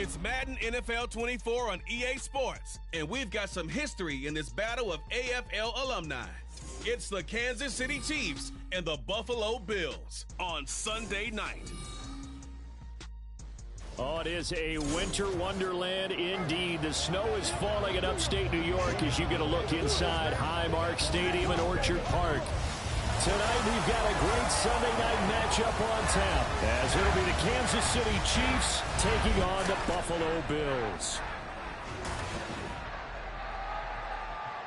It's Madden NFL 24 on EA Sports, and we've got some history in this battle of AFL alumni. It's the Kansas City Chiefs and the Buffalo Bills on Sunday night. Oh, it is a winter wonderland indeed. The snow is falling in upstate New York as you get a look inside Highmark Stadium in Orchard Park. Tonight we've got a great Sunday night matchup on tap, as it'll be the Kansas City Chiefs taking on the Buffalo Bills.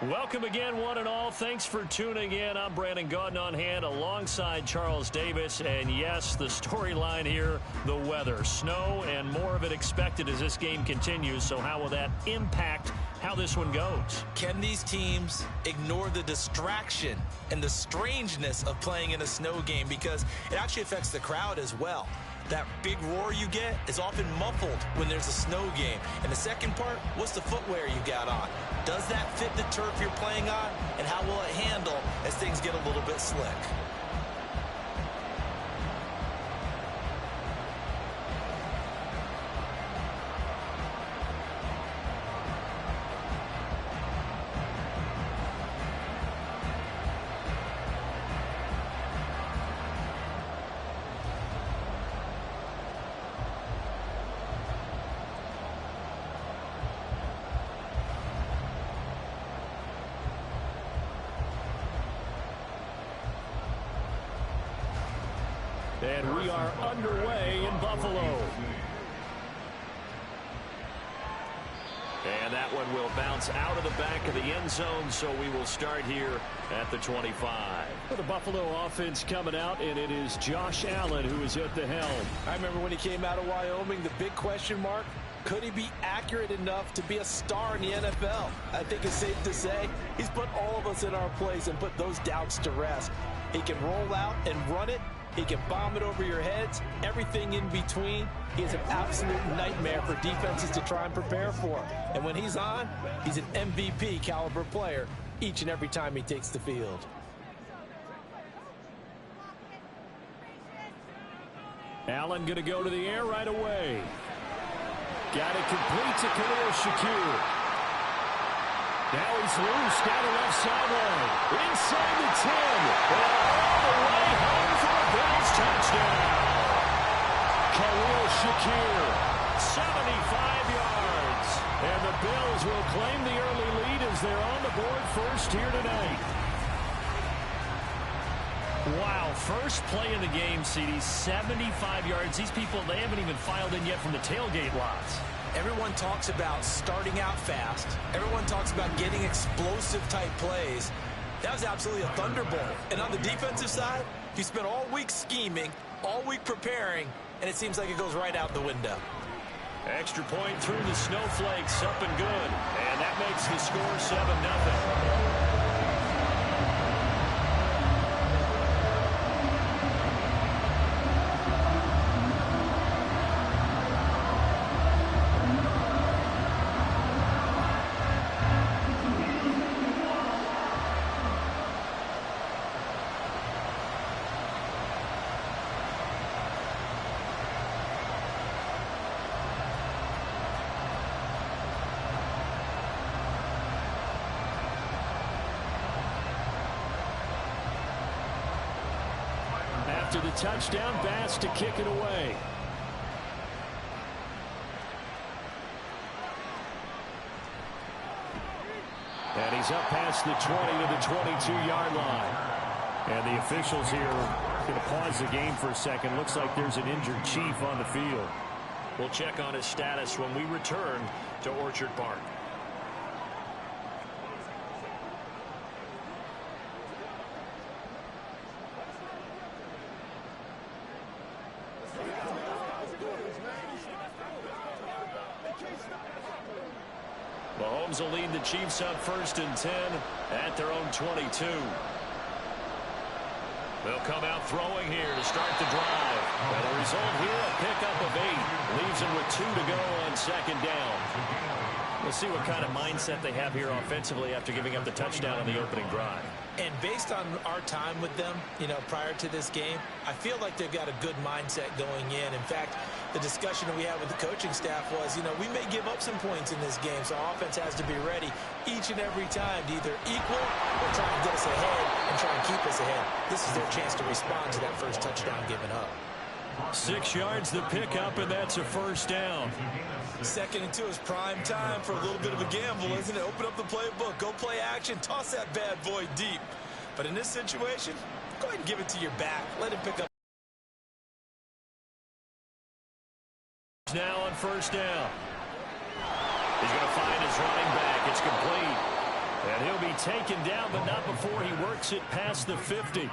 Welcome again, one and all. Thanks for tuning in. I'm Brandon Gaudin on hand alongside Charles Davis. And yes, the storyline here, the weather. Snow and more of it expected as this game continues. So how will that impact how this one goes? Can these teams ignore the distraction and the strangeness of playing in a snow game? Because it actually affects the crowd as well. That big roar you get is often muffled when there's a snow game. And the second part, what's the footwear you got on? Does that fit the turf you're playing on? And how will it handle as things get a little bit slick? And we are underway in Buffalo. And that one will bounce out of the back of the end zone, so we will start here at the 25. For the Buffalo offense coming out, and it is Josh Allen who is at the helm. I remember when he came out of Wyoming, the big question mark, could he be accurate enough to be a star in the NFL? I think it's safe to say he's put all of us in our place and put those doubts to rest. He can roll out and run it. He can bomb it over your heads, everything in between. He is an absolute nightmare for defenses to try and prepare for. And when he's on, he's an MVP caliber player each and every time he takes the field. Allen going to go to the air right away. Got it complete to Khalil Shakir. Now he's loose, down the left sideline. Inside the 10. All the way home for a Bills touchdown. Khalil Shakir, 75 yards. And the Bills will claim the early lead as they're on the board first here tonight. Wow, first play of the game, CD, 75 yards. These people, they haven't even filed in yet from the tailgate lots. Everyone talks about starting out fast. Everyone talks about getting explosive-type plays. That was absolutely a thunderbolt. And on the defensive side, you spent all week scheming, all week preparing, and it seems like it goes right out the window. Extra point through the snowflakes, up and good. And that makes the score 7-0. After the touchdown, Bass to kick it away. And he's up past the 20 to the 22-yard line. And the officials here are going to pause the game for a second. Looks like there's an injured Chief on the field. We'll check on his status when we return to Orchard Park. Mahomes will lead the Chiefs up 1st and 10 at their own 22. They'll come out throwing here to start the drive. And the result here, a pickup of 8. Leaves them with 2 to go on 2nd down. We'll see what kind of mindset they have here offensively after giving up the touchdown on the opening drive. And based on our time with them, prior to this game, I feel like they've got a good mindset going in. In fact, the discussion that we had with the coaching staff was, we may give up some points in this game, so our offense has to be ready each and every time to either equal or try and get us ahead and try and keep us ahead. This is their chance to respond to that first touchdown given up. 6 yards the pickup, and that's a first down. 2nd and 2 is prime time for a little bit of a gamble, isn't it? Open up the playbook, go play action, toss that bad boy deep. But in this situation, go ahead and give it to your back. Let him pick up. Now on first down. He's going to find his running back. It's complete. And he'll be taken down, but not before he works it past the 50.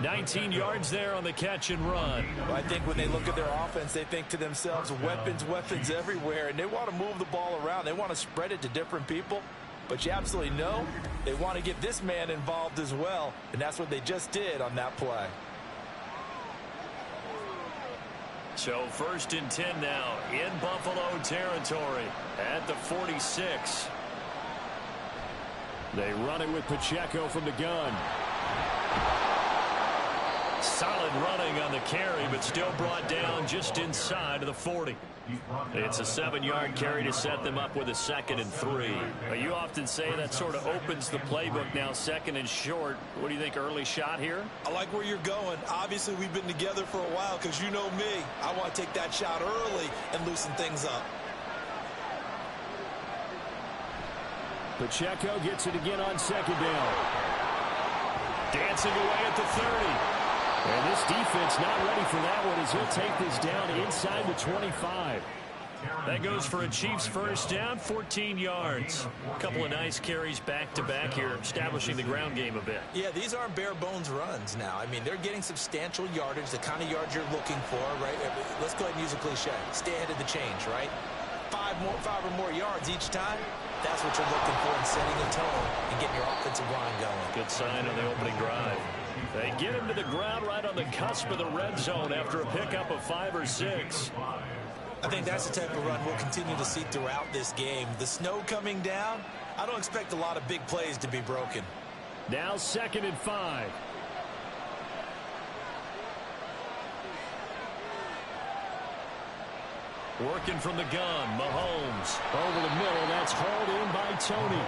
19 yards there on the catch and run. Well, I think when they look at their offense, they think to themselves, weapons everywhere, and they want to move the ball around. They want to spread it to different people. But you absolutely know they want to get this man involved as well, and that's what they just did on that play. So 1st and 10 now in Buffalo territory at the 46. They run it with Pacheco from the gun. Solid running on the carry, but still brought down just inside of the 40. It's a 7-yard carry to set them up with a 2nd and 3. You often say that sort of opens the playbook now, 2nd and short. What do you think, early shot here? I like where you're going. Obviously, we've been together for a while because you know me. I want to take that shot early and loosen things up. Pacheco gets it again on 2nd down. Dancing away at the 30. And this defense not ready for that one as he'll take this down inside the 25. That goes for a Chiefs first down, 14 yards. A couple of nice carries back-to-back here, establishing the ground game a bit. Yeah, these aren't bare-bones runs now. I mean, they're getting substantial yardage, the kind of yards you're looking for, right? Let's go ahead and use a cliche. Stay ahead of the change, right? 5 or more yards each time. That's what you're looking for in setting a tone and getting your offensive line going. Good sign on the opening drive. They get him to the ground right on the cusp of the red zone after a pickup of 5 or 6. I think that's the type of run we'll continue to see throughout this game. The snow coming down, I don't expect a lot of big plays to be broken. Now 2nd and 5. Working from the gun, Mahomes over the middle. That's hauled in by Tony.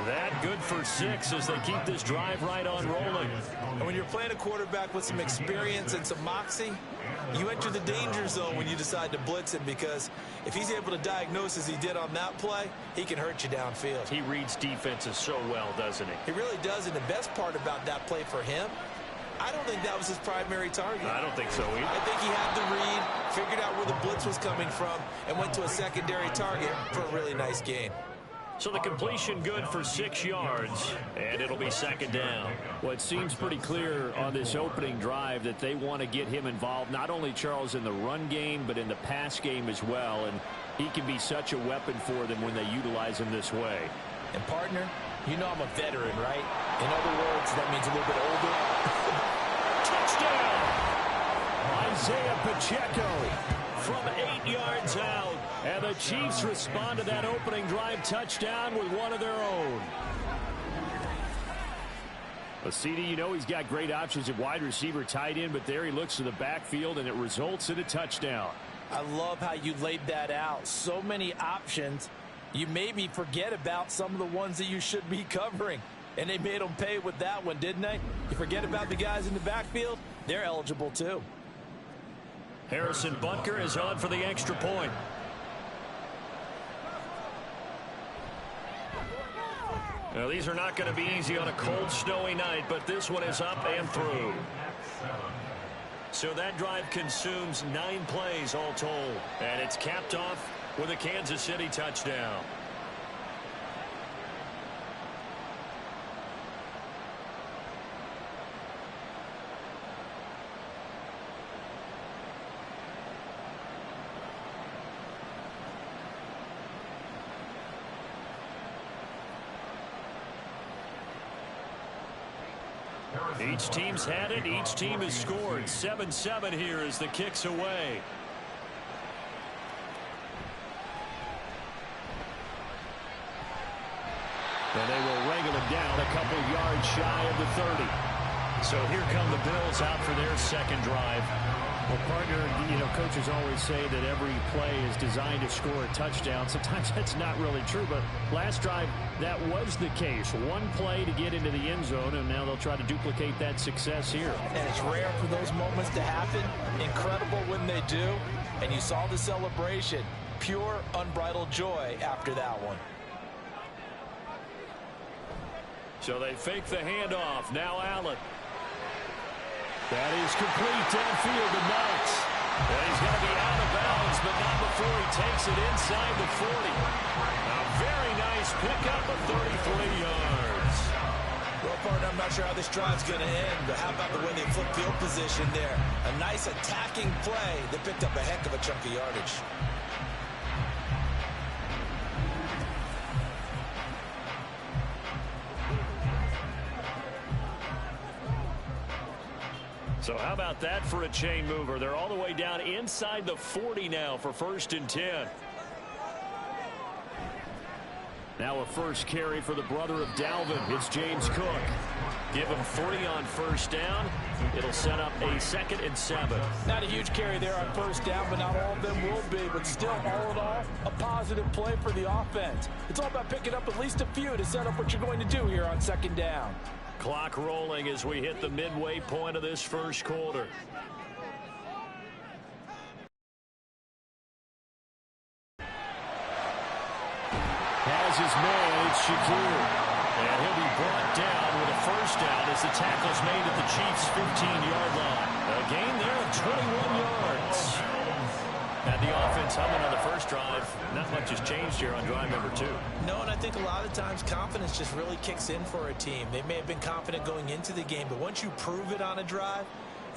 That good for 6 as they keep this drive right on rolling. And when you're playing a quarterback with some experience and some moxie, you enter the danger zone when you decide to blitz him, because if he's able to diagnose as he did on that play, he can hurt you downfield. He reads defenses so well, doesn't he? He really does, and the best part about that play for him, I don't think that was his primary target. I don't think so either. I think he had the read, figured out where the blitz was coming from, and went to a secondary target for a really nice gain. So the completion good for 6 yards, and it'll be 2nd down. Well, it seems pretty clear on this opening drive that they want to get him involved, not only, Charles, in the run game, but in the pass game as well. And he can be such a weapon for them when they utilize him this way. And, partner, you know I'm a veteran, right? In other words, that means a little bit older. Touchdown! Isaiah Pacheco from 8 yards out. And the Chiefs respond to that opening drive touchdown with one of their own. Well, CD, you know he's got great options at wide receiver, tight end, but there he looks to the backfield, and it results in a touchdown. I love how you laid that out. So many options. You maybe forget about some of the ones that you should be covering. And they made them pay with that one, didn't they? You forget about the guys in the backfield, they're eligible too. Harrison Butker is on for the extra point. Now, these are not going to be easy on a cold, snowy night, but this one is up and through. So that drive consumes 9 plays all told, and it's capped off with a Kansas City touchdown. Each team's had it. Each team has scored. 7-7 here as the kick's away. And they will wrangle it down a couple yards shy of the 30. So here come the Bills out for their second drive. Well, partner, coaches always say that every play is designed to score a touchdown. Sometimes that's not really true, but last drive, that was the case. One play to get into the end zone, and now they'll try to duplicate that success here. And it's rare for those moments to happen. Incredible when they do. And you saw the celebration. Pure, unbridled joy after that one. So they fake the handoff. Now Allen. That is complete downfield to Knox. And he's going to be out of bounds, but not before he takes it inside the 40. A very nice pickup of 33 yards. Well, partner, I'm not sure how this drive's going to end, but how about the way they flip field position there? A nice attacking play that picked up a heck of a chunk of yardage. So how about that for a chain mover? They're all the way down inside the 40 now for 1st and 10. Now a first carry for the brother of Dalvin. It's James Cook. Give him 40 on first down. It'll set up a 2nd and 7. Not a huge carry there on first down, but not all of them will be. But still, all in all, a positive play for the offense. It's all about picking up at least a few to set up what you're going to do here on 2nd down. Clock rolling as we hit the midway point of this first quarter. Has his man, it's Shakir. And he'll be brought down with a first down as the tackle's made at the Chiefs' 15-yard line. A gain there of 21 yards. Had the offense humming on the first drive. Not much has changed here on drive number 2. No, and I think a lot of times confidence just really kicks in for a team. They may have been confident going into the game, but once you prove it on a drive,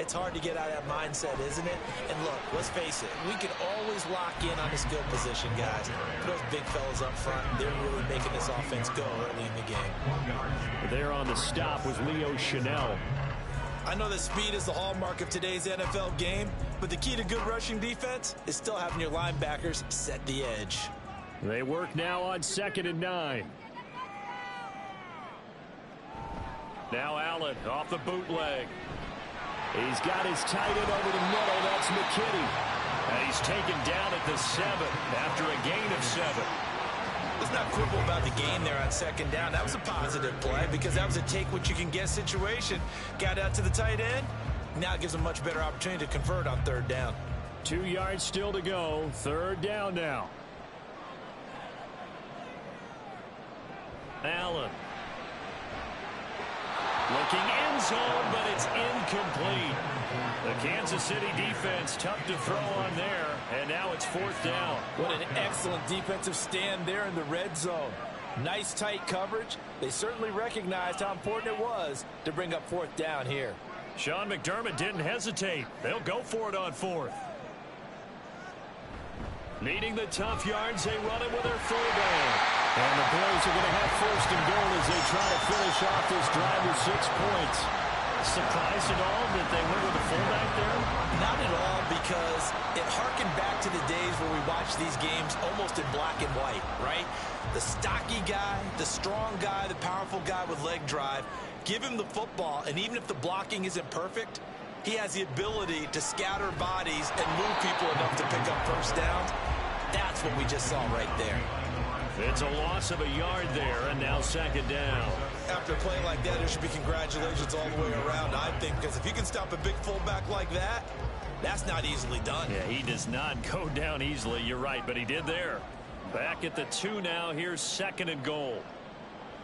it's hard to get out of that mindset, isn't it? And look, let's face it, we can always lock in on the skill position, guys. Those big fellas up front, they're really making this offense go early in the game. There on the stop was Leo Chanel. I know that speed is the hallmark of today's NFL game, but the key to good rushing defense is still having your linebackers set the edge. They work now on 2nd and 9. Now Allen off the bootleg. He's got his tight end over the middle. That's McKinney. And he's taken down at the 7 after a gain of 7. Let's not quibble about the gain there on 2nd down. That was a positive play because that was a take-what-you-can-get situation. Got out to the tight end. Now it gives a much better opportunity to convert on 3rd down. 2 yards still to go. 3rd down now. Allen. Looking end zone, but it's incomplete. The Kansas City defense tough to throw on there, and now it's 4th down. What an excellent defensive stand there in the red zone. Nice tight coverage. They certainly recognized how important it was to bring up 4th down here. Sean McDermott didn't hesitate. They'll go for it on 4th. Needing the tough yards, they run it with their fullback. And the Bills are going to have 1st and goal as they try to finish off this drive with 6 points. Surprised at all that they went with the fullback there? Not at all, because it harkened back to the days where we watched these games almost in black and white, right? The stocky guy, the strong guy, the powerful guy with leg drive. Give him the football, and even if the blocking isn't perfect, he has the ability to scatter bodies and move people enough to pick up first downs. That's what we just saw right there. It's a loss of a yard there, and now 2nd down. After a play like that, there should be congratulations all the way around, I think, because if you can stop a big fullback like that, that's not easily done. Yeah, he does not go down easily, you're right, but he did there. Back at the 2 now, here's 2nd and goal.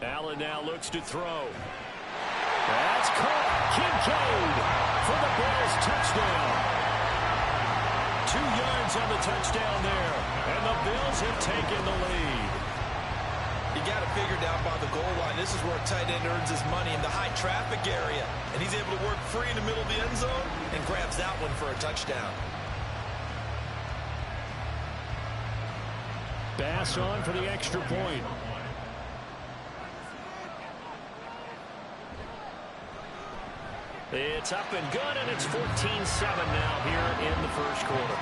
Allen now looks to throw. That's caught. Kincaid for the Bills touchdown. 2 yards on the touchdown there, and the Bills have taken the lead. You got to figure down by the goal line, this is where a tight end earns his money in the high traffic area. And he's able to work free in the middle of the end zone and grabs that one for a touchdown. Bass on for the extra point. It's up and good, and it's 14-7 now here in the first quarter.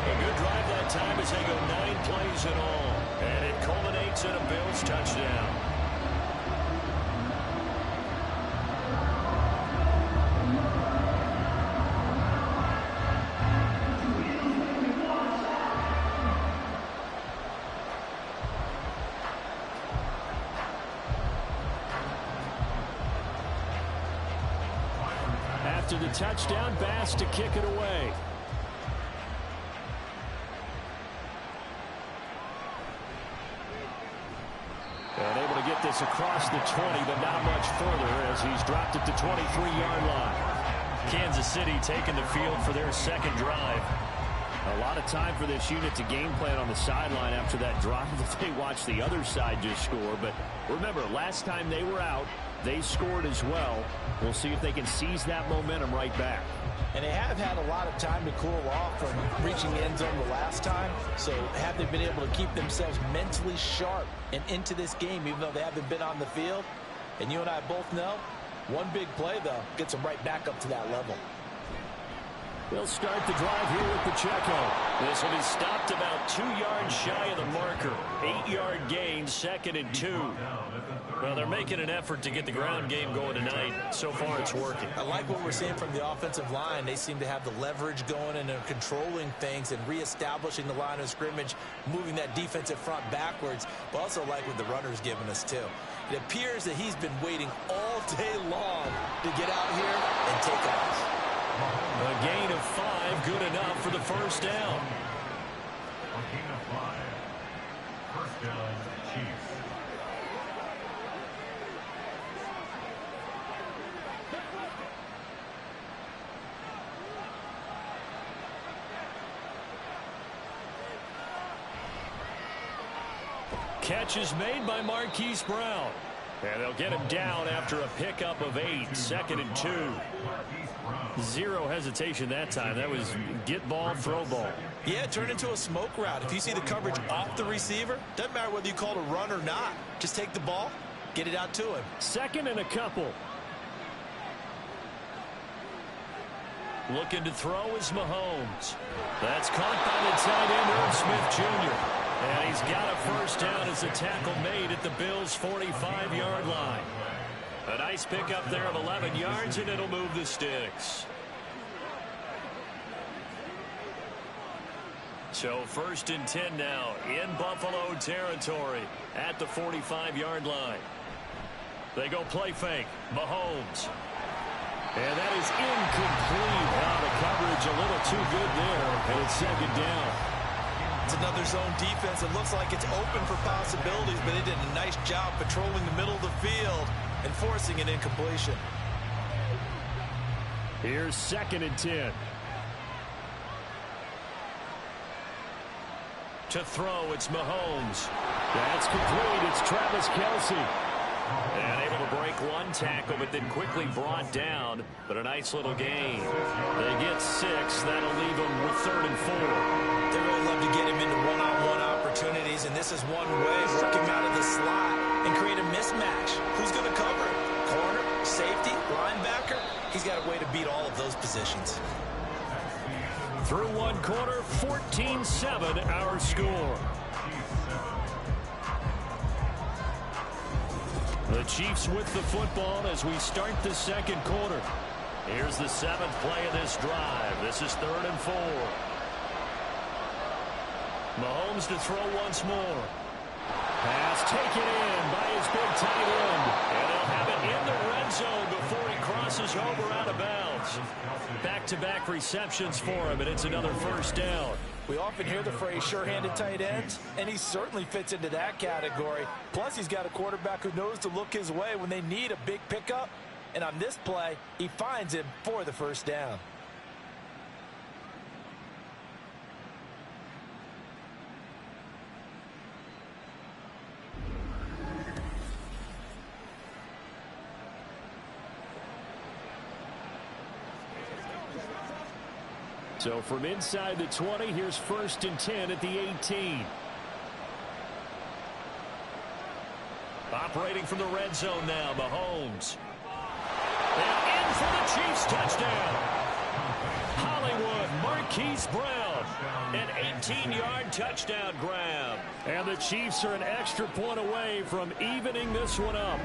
A good drive that time as they go 9 plays in all. And it culminates in a Bills touchdown. after the touchdown. Bass to kick it away. And able to get this across the 20, but not much further as he's dropped it to 23-yard line. Kansas City taking the field for their second drive. A lot of time for this unit to game plan on the sideline after that drive that they watched the other side just score. But remember, last time they were out, they scored as well. We'll see if they can seize that momentum right back. And they have had a lot of time to cool off from reaching the end zone the last time. So have they been able to keep themselves mentally sharp and into this game, even though they haven't been on the field? And you and I both know, one big play, though, gets them right back up to that level. They'll start the drive here with Pacheco. This will be stopped about 2 yards shy of the marker. 8-yard gain, 2nd and 2. Well, they're making an effort to get the ground game going tonight. So far, it's working. I like what we're seeing from the offensive line. They seem to have the leverage going, and they're controlling things and reestablishing the line of scrimmage, moving that defensive front backwards. But also like what the runner's giving us, too. It appears that he's been waiting all day long to get out here and take off. A gain of 5, good enough for the first down. A gain of 5. First down, Chiefs. Catch is made by Marquise Brown. And they'll get him down after a pickup of 8, 2nd and 2. Zero hesitation that time. That was get ball, throw ball. Yeah, turn into a smoke route. If you see the coverage off the receiver, doesn't matter whether you call it a run or not. Just take the ball, get it out to him. 2nd and a couple. Looking to throw is Mahomes. That's caught by the tight end, Irv Smith Jr. And he's got a first down as a tackle made at the Bills' 45-yard line. A nice pickup there of 11 yards, and it'll move the sticks. So 1st and 10 now in Buffalo territory at the 45-yard line. They go play fake. Mahomes. And that is incomplete. Now the coverage a little too good there, and it's 2nd down. It's another zone defense. It looks like it's open for possibilities, but they did a nice job patrolling the middle of the field and forcing an incompletion. Here's 2nd and 10. To throw, it's Mahomes. That's complete. It's Travis Kelce. And able to break one tackle, but then quickly brought down. But a nice little gain. They get 6. That'll leave them with 3rd and 4. They really love to get him into one-on-one opportunities, and this is one way, work him out of the slot and create a mismatch. Who's going to cover him? Corner, safety, linebacker? He's got a way to beat all of those positions. Through one quarter, 14-7 our score. The Chiefs with the football as we start the 2nd quarter. Here's the 7th play of this drive. This is 3rd and 4. Mahomes to throw once more. Pass taken in by his big tight end. And they'll have it in the red zone before he crosses over out of bounds. Back-to-back receptions for him, and it's another first down. We often hear the phrase sure-handed tight ends, and he certainly fits into that category. Plus, he's got a quarterback who knows to look his way when they need a big pickup. And on this play, he finds him for the first down. So from inside the 20, here's 1st and 10 at the 18. Operating from the red zone now, Mahomes. And in for the Chiefs touchdown. Hollywood, Marquise Brown. An 18-yard touchdown grab. And the Chiefs are an extra point away from evening this one up.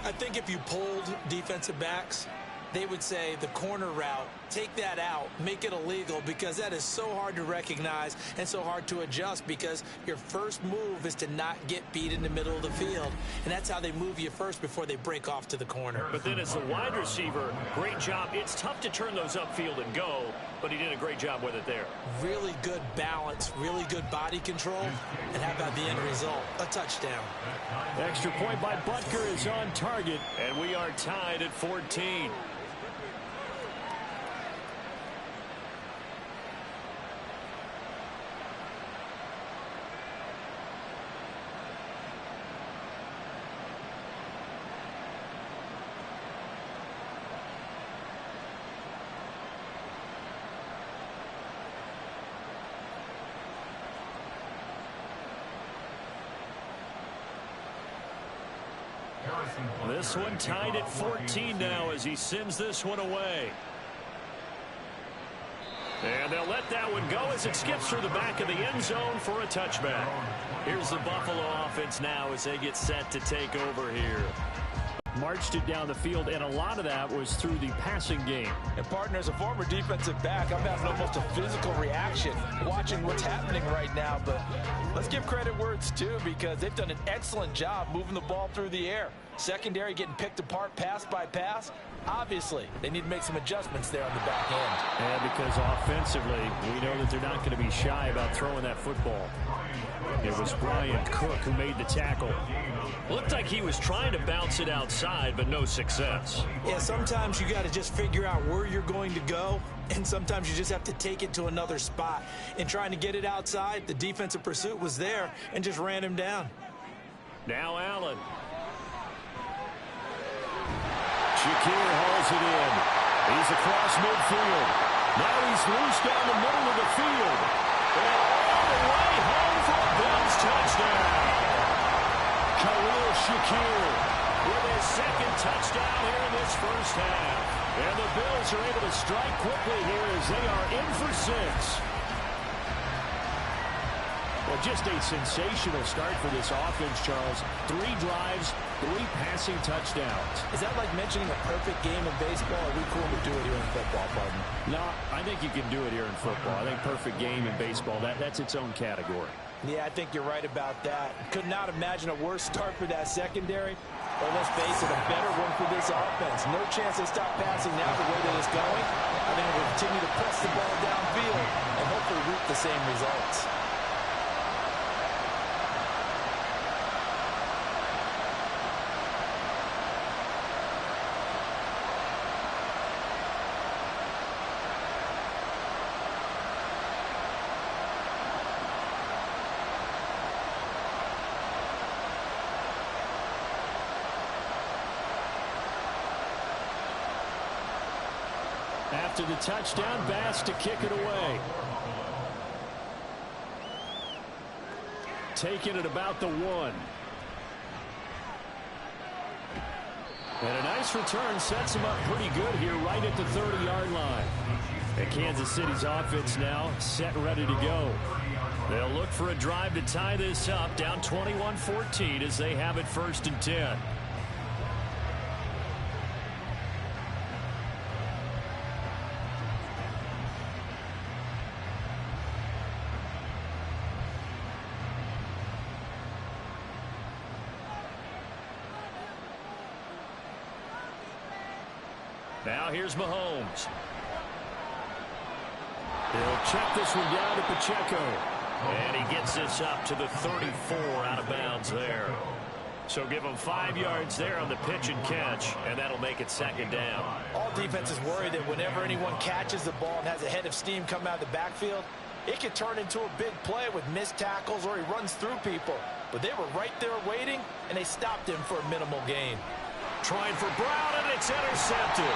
I think if you pulled defensive backs, they would say the corner route, take that out, make it illegal, because that is so hard to recognize and so hard to adjust, because your first move is to not get beat in the middle of the field. And that's how they move you first before they break off to the corner. But then as the wide receiver, great job. It's tough to turn those upfield and go, but he did a great job with it there. Really good balance, really good body control. And how about the end result? A touchdown. Extra point by Butker is on target, and we are tied at 14. This one tied at 14 now as he sends this one away. And they'll let that one go as it skips through the back of the end zone for a touchback. Here's the Buffalo offense now as they get set to take over here. Marched it down the field, and a lot of that was through the passing game. And partner, as a former defensive back, I'm having almost a physical reaction watching what's happening right now. But let's give credit where it's due, because they've done an excellent job moving the ball through the air. Secondary getting picked apart pass by pass. Obviously, they need to make some adjustments there on the back end. And because offensively, we know that they're not going to be shy about throwing that football. It was Brian Cook who made the tackle. Looked like he was trying to bounce it outside, but no success. Yeah, sometimes you got to just figure out where you're going to go, and sometimes you just have to take it to another spot. And trying to get it outside, the defensive pursuit was there and just ran him down. Now Allen. Shakir hauls it in. He's across midfield. Now he's loose down the middle of the field. And all the way home for a Bills touchdown. Khalil Shakir with his second touchdown here in this first half. And the Bills are able to strike quickly here as they are in for 6. Well, just a sensational start for this offense, Charles. 3 drives, 3 passing touchdowns. Is that like mentioning a perfect game in baseball? Are we cool to do it here in football, partner? No, I think you can do it here in football. I think perfect game in baseball, that's its own category. Yeah, I think you're right about that. Could not imagine a worse start for that secondary. Or let's face it, a better one for this offense. No chance they stop passing now the way that it's going. I think we'll continue to press the ball downfield and hopefully reap the same results. After the touchdown, Bass to kick it away. Taking it about the 1. And a nice return sets him up pretty good here right at the 30-yard line. And Kansas City's offense now set and ready to go. They'll look for a drive to tie this up, down 21-14 as they have it 1st and 10. Now here's Mahomes. He'll check this one down to Pacheco. And he gets this up to the 34 out of bounds there. So give him 5 yards there on the pitch and catch, and that'll make it 2nd down. All defenses worry that whenever anyone catches the ball and has a head of steam come out of the backfield, it could turn into a big play with missed tackles or he runs through people. But they were right there waiting, and they stopped him for a minimal gain. Trying for Brown, and it's intercepted.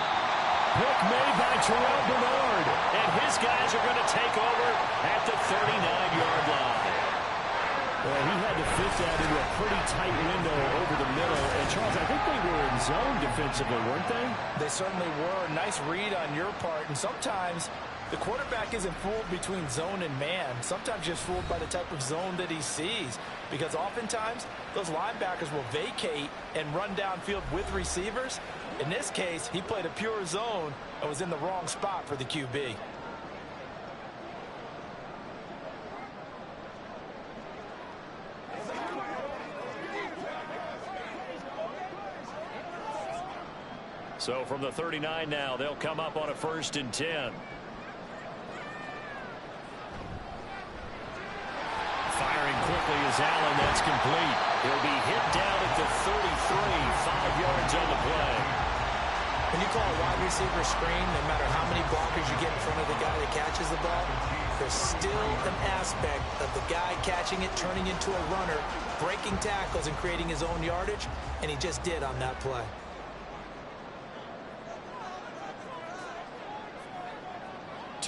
Pick made by Terrell Bernard, and his guys are going to take over at the 39-yard line. Well, he had to fit that into a pretty tight window over the middle. And, Charles, I think they were in zone defensively, weren't they? They certainly were. Nice read on your part. And sometimes The quarterback isn't fooled between zone and man. Sometimes just fooled by the type of zone that he sees. Because oftentimes, those linebackers will vacate and run downfield with receivers. In this case, he played a pure zone and was in the wrong spot for the QB. So from the 39 now, they'll come up on a 1st and 10. Firing quickly is Allen. That's complete. He'll be hit down at the 33, 5 yards on the play. When you call a wide receiver screen, no matter how many blockers you get in front of the guy that catches the ball, there's still an aspect of the guy catching it, turning into a runner, breaking tackles and creating his own yardage, and he just did on that play.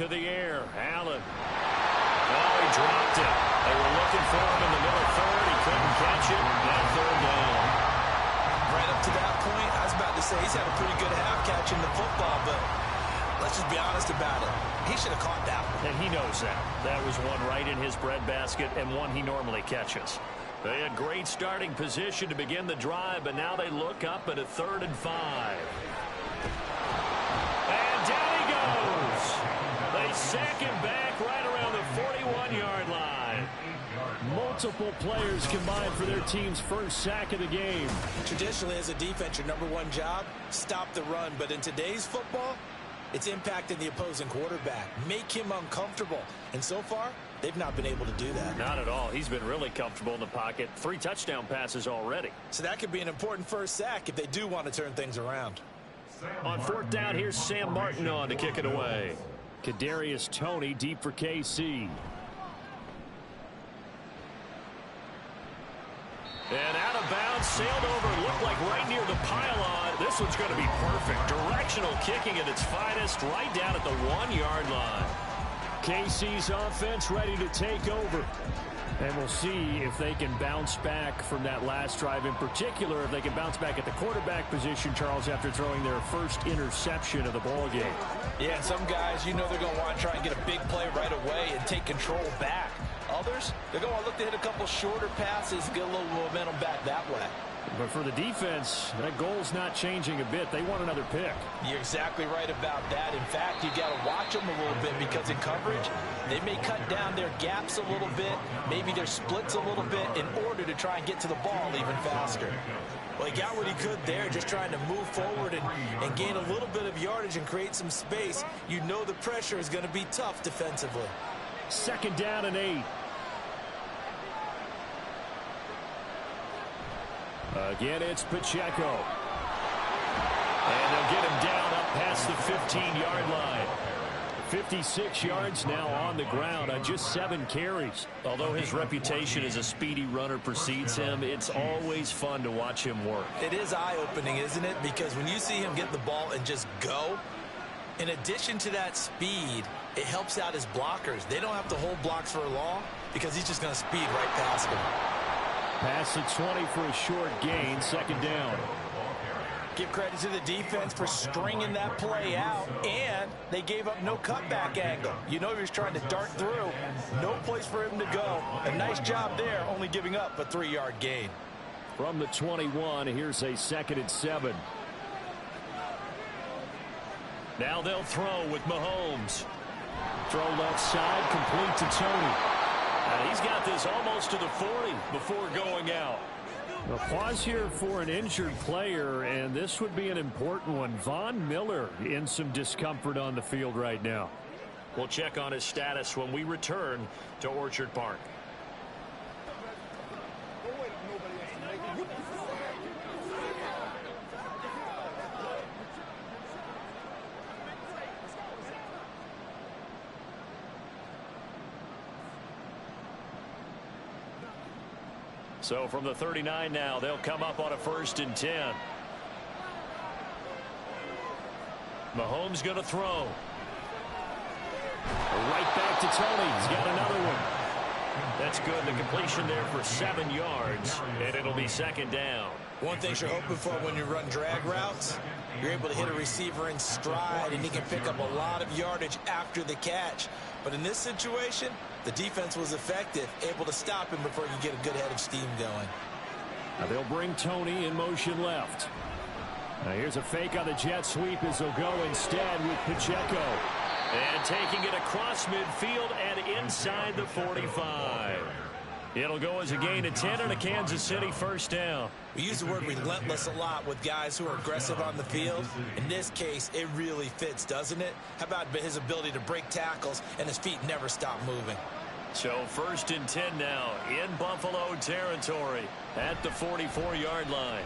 To the air, Allen. Oh, he dropped it. They were looking for him in the middle third. He couldn't catch it. Now 3rd down. Right up to that point, I was about to say he's had a pretty good half catching the football, but let's just be honest about it. He should have caught that one. And he knows that. That was one right in his breadbasket and one he normally catches. They had great starting position to begin the drive, but now they look up at a 3rd and 5. And down he goes. They sack him back right around the 41-yard line. Multiple players combined for their team's first sack of the game. Traditionally, as a defense, your number one job, stop the run. But in today's football, it's impacting the opposing quarterback. Make him uncomfortable. And so far, they've not been able to do that. Not at all. He's been really comfortable in the pocket. 3 touchdown passes already. So that could be an important first sack if they do want to turn things around. On 4th down, here's Sam Martin on to kick it away. Kadarius Toney deep for KC. And out of bounds, sailed over, looked like right near the pylon. This one's going to be perfect. Directional kicking at its finest, right down at the 1-yard line. KC's offense ready to take over. And we'll see if they can bounce back from that last drive, in particular, if they can bounce back at the quarterback position, Charles, after throwing their first interception of the ball game. Yeah, and some guys, you know they're going to want to try and get a big play right away and take control back. Others, they're going to look to hit a couple shorter passes, get a little momentum back that way. But for the defense, that goal's not changing a bit. They want another pick. You're exactly right about that. In fact, you got to watch them a little bit because in coverage, they may cut down their gaps a little bit, maybe their splits a little bit in order to try and get to the ball even faster. Well, he got what he could there, just trying to move forward and gain a little bit of yardage and create some space. You know the pressure is going to be tough defensively. 2nd down and 8. Again, it's Pacheco. And they'll get him down up past the 15-yard line. 56 yards now on the ground on just 7 carries. Although his reputation as a speedy runner precedes him, it's always fun to watch him work. It is eye-opening, isn't it? Because when you see him get the ball and just go, in addition to that speed, it helps out his blockers. They don't have to hold blocks for long because he's just going to speed right past them. Pass the 20 for a short gain, 2nd down. Give credit to the defense for stringing that play out, and they gave up no cutback angle. You know he was trying to dart through. No place for him to go. A nice job there, only giving up a 3-yard gain. From the 21, here's a 2nd and 7. Now they'll throw with Mahomes. Throw left side, complete to Toney. And he's got this almost to the 40 before going out. A pause here for an injured player, and this would be an important one. Von Miller in some discomfort on the field right now. We'll check on his status when we return to Orchard Park. So from the 39 now, they'll come up on a 1st and 10. Mahomes going to throw. Right back to Toney. He's got another one. That's good. The completion there for 7 yards, and it'll be 2nd down. One thing you're hoping for when you run drag routes, you're able to hit a receiver in stride, and he can pick up a lot of yardage after the catch. But in this situation, the defense was effective, able to stop him before you get a good head of steam going. Now they'll bring Tony in motion left. Now here's a fake on the jet sweep as they'll go instead with Pacheco. And taking it across midfield and inside the 45. It'll go as a gain of 10 and a Kansas City first down. We use the word relentless a lot with guys who are aggressive on the field. In this case, it really fits, doesn't it? How about his ability to break tackles and his feet never stop moving? So 1st and 10 now in Buffalo territory at the 44-yard line.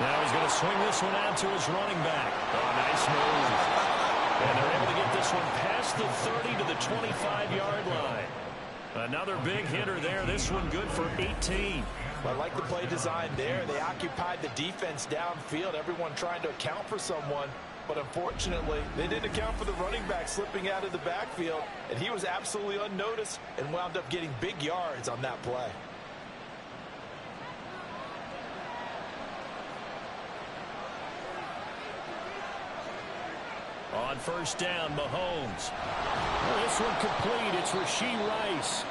Now he's going to swing this one out to his running back. Oh, nice move. And they're able to get this one past the 30 to the 25-yard line. Another big hitter there. This one good for 18. I like the play design there. They occupied the defense downfield, everyone trying to account for someone. But unfortunately, they didn't account for the running back slipping out of the backfield. And he was absolutely unnoticed and wound up getting big yards on that play. On 1st down, Mahomes. This one complete. It's Rashee Rice.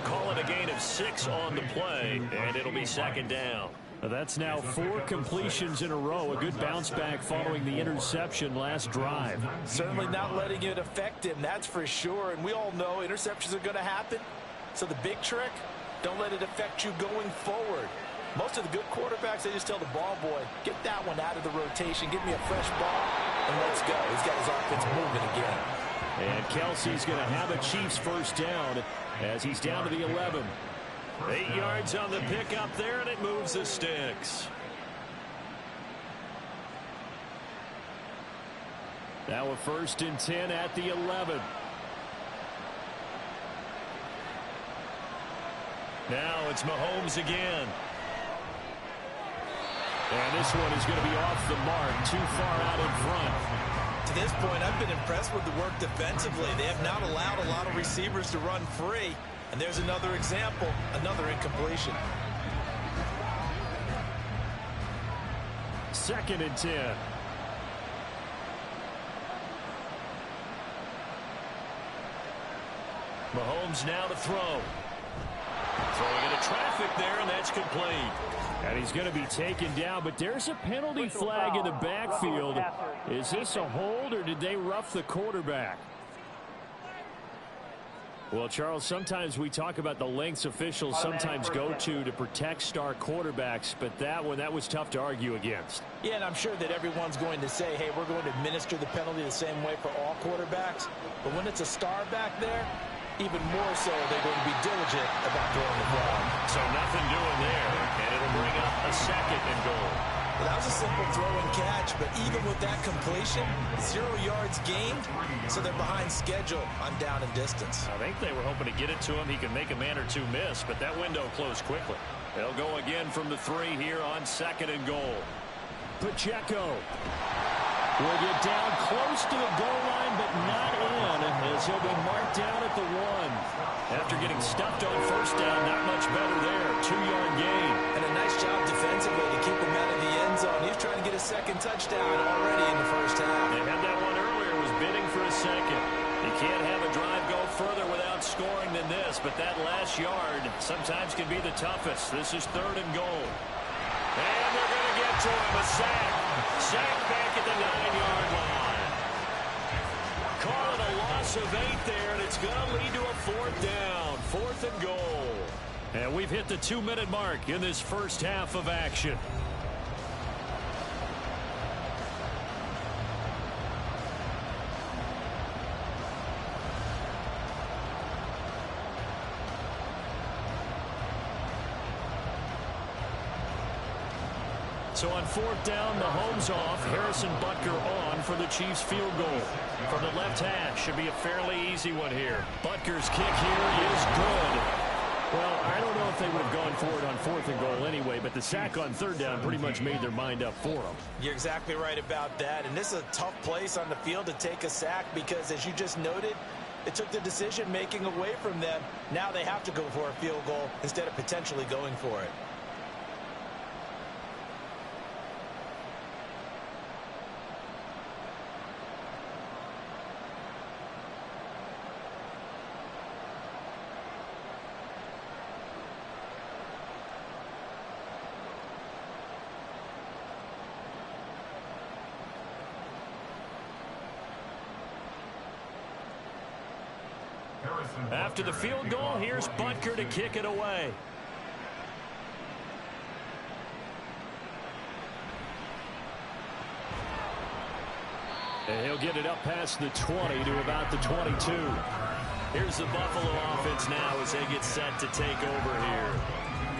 Call it a gain of 6 on the play, and it'll be 2nd down. That's now 4 completions in a row. A good bounce back following the interception last drive. Certainly not letting it affect him, that's for sure. And we all know interceptions are going to happen. So the big trick, don't let it affect you going forward. Most of the good quarterbacks, they just tell the ball boy, get that one out of the rotation, give me a fresh ball, and let's go. He's got his offense moving again. And Kelsey's going to have a Chiefs first down as he's down to the 11. 8 yards on the pickup there, and it moves the sticks. Now a 1st and 10 at the 11. Now it's Mahomes again. And this one is going to be off the mark, too far out in front. To this point, I've been impressed with the work defensively. They have not allowed a lot of receivers to run free. And there's another example, another incompletion. 2nd and 10. Mahomes now to throw. Throwing into traffic there, and that's complete. And he's going to be taken down, but there's a penalty flag in the backfield. Is this a hold, or did they rough the quarterback? Well, Charles, sometimes we talk about the lengths officials sometimes go to protect star quarterbacks, but that was tough to argue against. Yeah, and I'm sure that everyone's going to say, hey, we're going to administer the penalty the same way for all quarterbacks. But when it's a star back there, even more so, they're going to be diligent about throwing the ball. So nothing doing there, and it'll bring up a 2nd and goal. Well, that was a simple throw and catch, but even with that completion, 0 yards gained, so they're behind schedule on down and distance. I think they were hoping to get it to him. He could make a man or two miss, but that window closed quickly. They'll go again from the 3 here on 2nd and goal. Pacheco will get down close to the goal line, but not in, as he'll be marked down at the 1. After getting stuffed on 1st down, not much better there. 2-yard gain. And a nice job defensively to keep him out of the end zone. He's trying to get a 2nd touchdown already in the 1st half. They had that one earlier, was bidding for a 2nd. You can't have a drive go further without scoring than this, but that last yard sometimes can be the toughest. This is 3rd and goal. And they're going to get to him, a sack. Sack back at the 9-yard line. Call it a loss of 8 there, and it's going to lead to a 4th down. 4th and goal. And we've hit the 2-minute mark in this first half of action. So on 4th down, Mahomes off, Harrison Butker on for the Chiefs field goal. From the left hash, should be a fairly easy one here. Butker's kick here is good. Well, I don't know if they would have gone for it on 4th and goal anyway, but the sack on 3rd down pretty much made their mind up for them. You're exactly right about that, and this is a tough place on the field to take a sack because, as you just noted, it took the decision-making away from them. Now they have to go for a field goal instead of potentially going for it. After the field goal, here's Butker to kick it away. And he'll get it up past the 20 to about the 22. Here's the Buffalo offense now as they get set to take over here.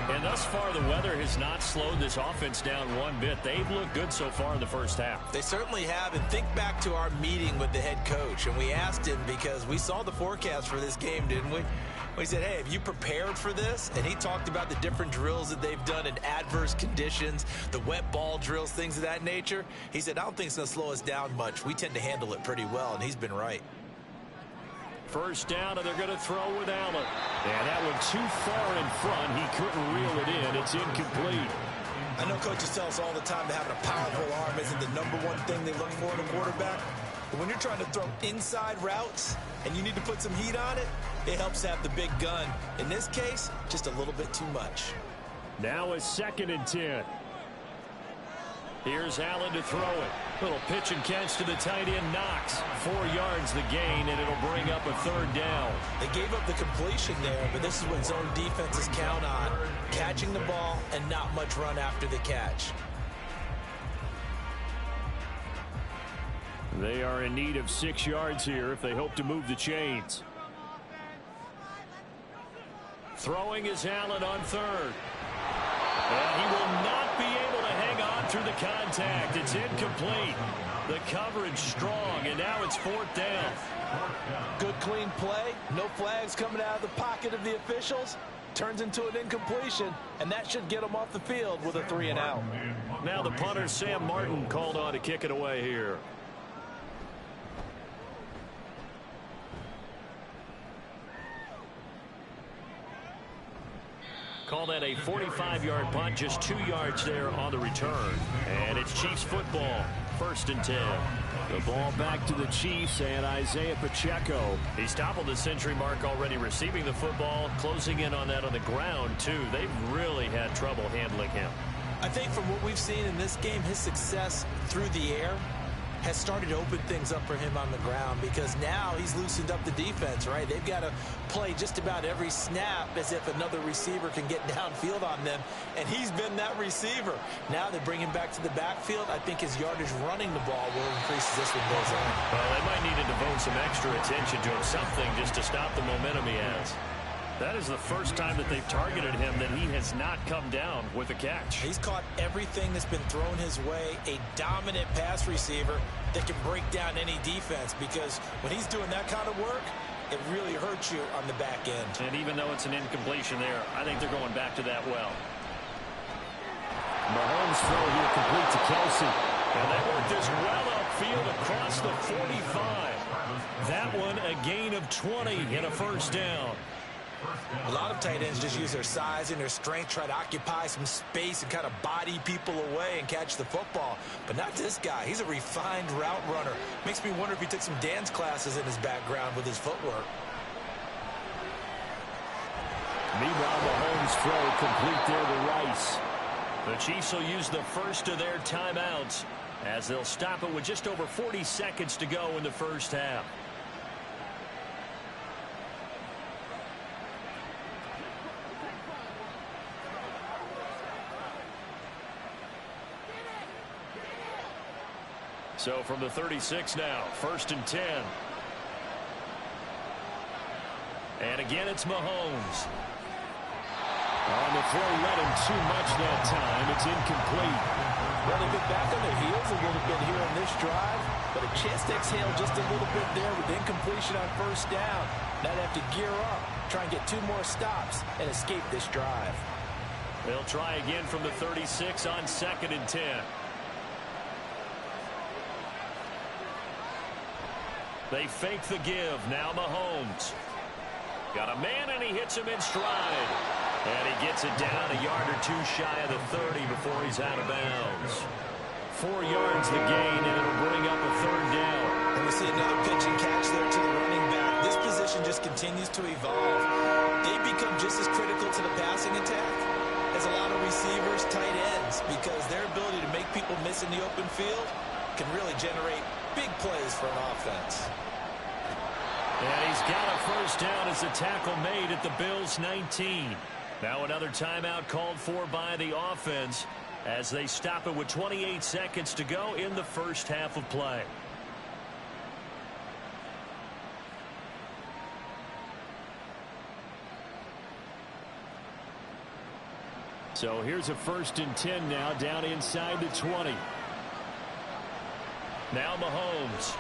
And thus far, the weather has not slowed this offense down one bit. They've looked good so far in the first half. They certainly have. And think back to our meeting with the head coach. And we asked him because we saw the forecast for this game, didn't we? We said, hey, have you prepared for this? And he talked about the different drills that they've done in adverse conditions, the wet ball drills, things of that nature. He said, I don't think it's going to slow us down much. We tend to handle it pretty well, and he's been right. First down, and they're going to throw with Allen. And that one too far in front. He couldn't reel it in. It's incomplete. I know coaches tell us all the time that having a powerful arm isn't the number one thing they look for in a quarterback. But when you're trying to throw inside routes and you need to put some heat on it, it helps have the big gun. In this case, just a little bit too much. Now a 2nd and 10. Here's Allen to throw it. Little pitch and catch to the tight end, Knox. 4 yards the gain, and it'll bring up a 3rd down. They gave up the completion there, but this is what zone defenses count on. Catching the ball and not much run after the catch. They are in need of 6 yards here if they hope to move the chains. Throwing is Allen on 3rd. And he will not be able to hang on through the contact. It's incomplete. The coverage strong, and now it's 4th down. Good clean play. No flags coming out of the pocket of the officials. Turns into an incompletion, and that should get them off the field with a 3 and out. Now the punter, Sam Martin, called on to kick it away here. Call that a 45-yard punt, just 2 yards there on the return. And it's Chiefs football, 1st and 10. The ball back to the Chiefs and Isaiah Pacheco. He's toppled the century mark already receiving the football, closing in on that on the ground, too. They've really had trouble handling him. I think from what we've seen in this game, his success through the air has started to open things up for him on the ground because now he's loosened up the defense, right? They've got to play just about every snap as if another receiver can get downfield on them, and he's been that receiver. Now they bring him back to the backfield. I think his yardage running the ball will increase as this one goes on. Well, they might need to devote some extra attention to him, something just to stop the momentum he has. That is the first time that they've targeted him that he has not come down with a catch. He's caught everything that's been thrown his way. A dominant pass receiver that can break down any defense because when he's doing that kind of work, it really hurts you on the back end. And even though it's an incompletion there, I think they're going back to that well. Mahomes throw here complete to Kelsey. And they work this well upfield across the 45. That one a gain of 20 and a 1st down. A lot of tight ends just use their size and their strength, try to occupy some space and kind of body people away and catch the football. But not this guy. He's a refined route runner. Makes me wonder if he took some dance classes in his background with his footwork. Meanwhile, Mahomes throw complete there to Rice. The Chiefs will use the first of their timeouts as they'll stop it with just over 40 seconds to go in the first half. So from the 36 now, 1st and 10. And again, it's Mahomes. On the throw, let him too much that time. It's incomplete. Well, they've been back on their heels a little bit here on this drive, but a chance to exhale just a little bit there with incompletion on 1st down. Now they have to gear up, try and get 2 more stops, and escape this drive. They'll try again from the 36 on 2nd and 10. They fake the give. Now Mahomes. Got a man, and he hits him in stride. And he gets it down a yard or 2 shy of the 30 before he's out of bounds. 4 yards the gain, and it'll bring up a 3rd down. And we see another pitch and catch there to the running back. This position just continues to evolve. They become just as critical to the passing attack as a lot of receivers, tight ends, because their ability to make people miss in the open field can really generate big plays for an offense. And he's got a first down as the tackle made at the Bills' 19. Now another timeout called for by the offense as they stop it with 28 seconds to go in the first half of play. So here's a 1st and 10 now down inside the 20. Now Mahomes.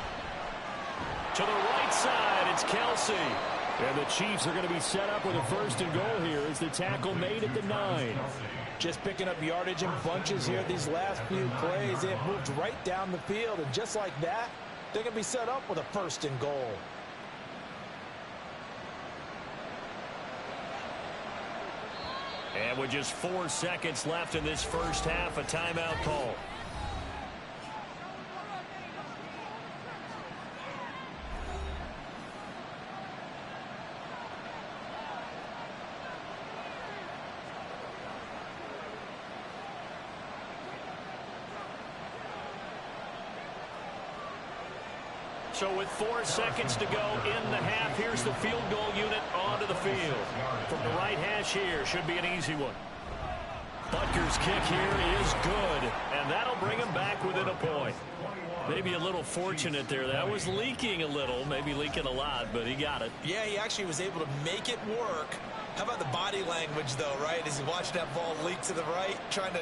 To the right side, it's Kelsey. And the Chiefs are going to be set up with a 1st and goal here as the tackle made at the 9. Just picking up yardage in bunches here these last few plays. They have moved right down the field, and just like that, they're going to be set up with a 1st and goal. And with just 4 seconds left in this first half, a timeout call. So with 4 seconds to go in the half, here's the field goal unit onto the field. From the right hash here, should be an easy one. Butker's kick here is good, and that'll bring him back within a point. Maybe a little fortunate there. That was leaking a little, maybe leaking a lot, but he got it. Yeah, he actually was able to make it work. How about the body language, though, right? As he watched that ball leak to the right, trying to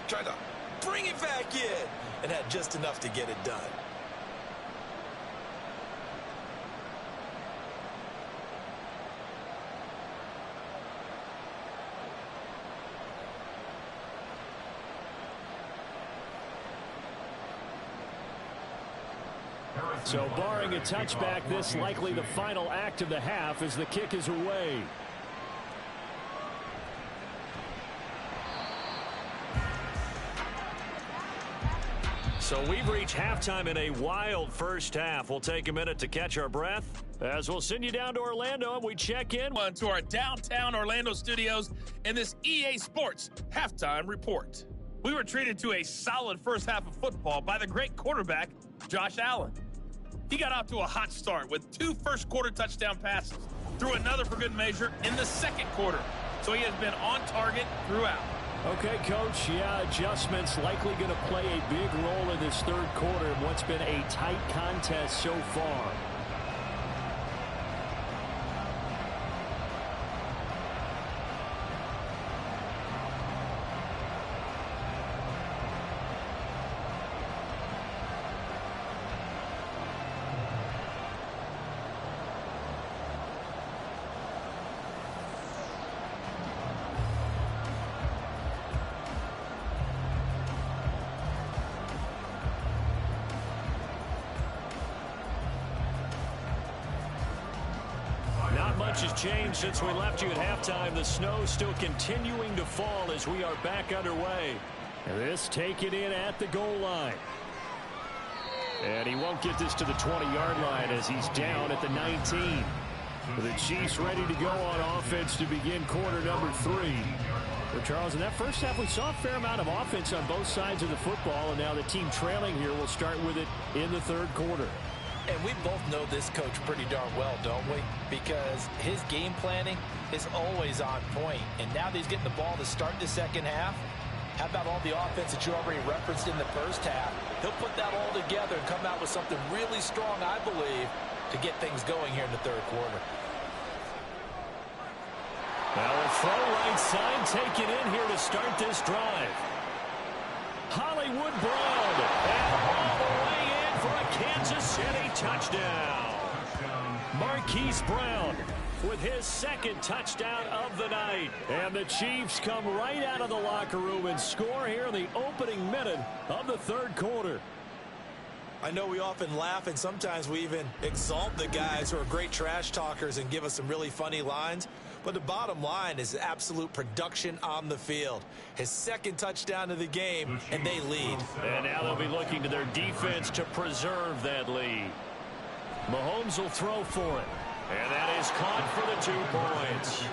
bring it back in, and had just enough to get it done. So barring a touchback, this likely the final act of the half as the kick is away. So we've reached halftime in a wild first half. We'll take a minute to catch our breath as we'll send you down to Orlando and we check in to our downtown Orlando studios in this EA Sports halftime report. We were treated to a solid first half of football by the great quarterback, Josh Allen. He got off to a hot start with 2 first-quarter touchdown passes, threw another for good measure in the second quarter. So he has been on target throughout. Okay, Coach, yeah, adjustments likely going to play a big role in this third quarter in what's been a tight contest so far. Much has changed since we left you at halftime. The snow still continuing to fall as we are back underway. This taken in at the goal line. And he won't get this to the 20-yard line as he's down at the 19. The Chiefs ready to go on offense to begin quarter number 3. Well, Charles, in that first half, we saw a fair amount of offense on both sides of the football, and now the team trailing here will start with it in the third quarter. And we both know this coach pretty darn well, don't we? Because his game planning is always on point. And now that he's getting the ball to start the second half, how about all the offense that you already referenced in the first half? He'll put that all together and come out with something really strong, I believe, to get things going here in the third quarter. Well, a throw right side taken in here to start this drive. Hollywood Brown. And all the way in for a Kansas City touchdown. Marquise Brown with his second touchdown of the night. And the Chiefs come right out of the locker room and score here in the opening minute of the third quarter. I know we often laugh and sometimes we even exalt the guys who are great trash talkers and give us some really funny lines. But the bottom line is absolute production on the field. His second touchdown of the game, and they lead. And now they'll be looking to their defense to preserve that lead. Mahomes will throw for it. And that is caught for the 2 points.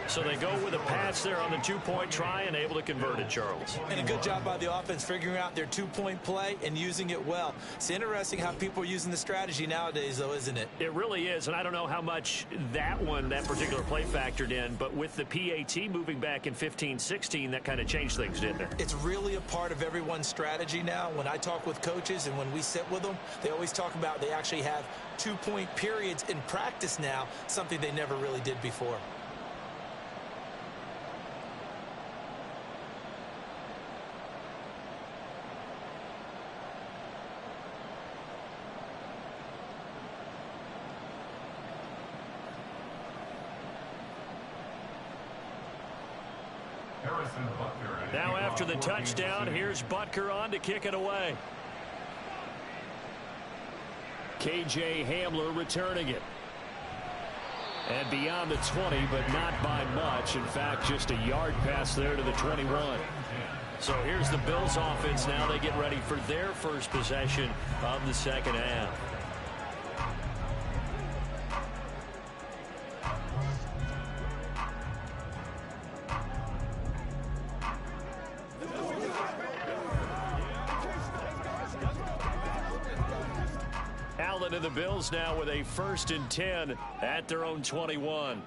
So they go with a pass there on the two-point try and able to convert it, Charles. And a good job by the offense figuring out their two-point play and using it well. It's interesting how people are using the strategy nowadays, though, isn't it? It really is, and I don't know how much that particular play factored in, but with the PAT moving back in 15-16, that kind of changed things, didn't it? It's really a part of everyone's strategy now. When I talk with coaches and when we sit with them, they always talk about they actually have two-point periods in practice now, something they never really did before. Now after the touchdown, here's Butker on to kick it away. KJ Hamler returning it. And beyond the 20, but not by much. In fact, just a yard pass there to the 21. So here's the Bills offense now. They get ready for their first possession of the second half. Allen and the Bills now with a 1st and 10 at their own 21.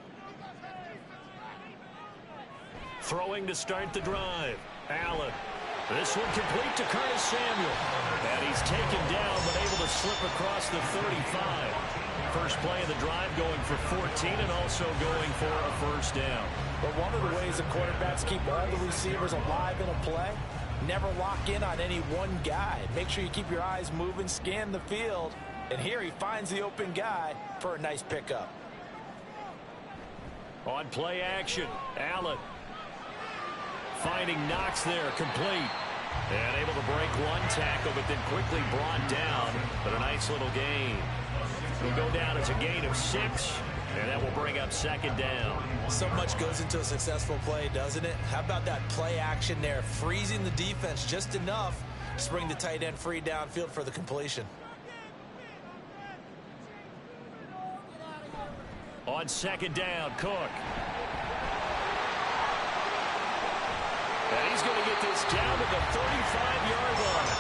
Throwing to start the drive. Allen. This one complete to Curtis Samuel. And he's taken down but able to slip across the 35. First play of the drive going for 14 and also going for a first down. But one of the ways the quarterbacks keep all the receivers alive in a play, never lock in on any one guy. Make sure you keep your eyes moving, scan the field. And here he finds the open guy for a nice pickup. On play action, Allen finding Knox there, complete. And able to break one tackle, but then quickly brought down. But a nice little gain. It'll go down as a gain of 6, and that will bring up 2nd down. So much goes into a successful play, doesn't it? How about that play action there, freezing the defense just enough to bring the tight end free downfield for the completion. On 2nd down, Cook. And he's going to get this down to the 35-yard line.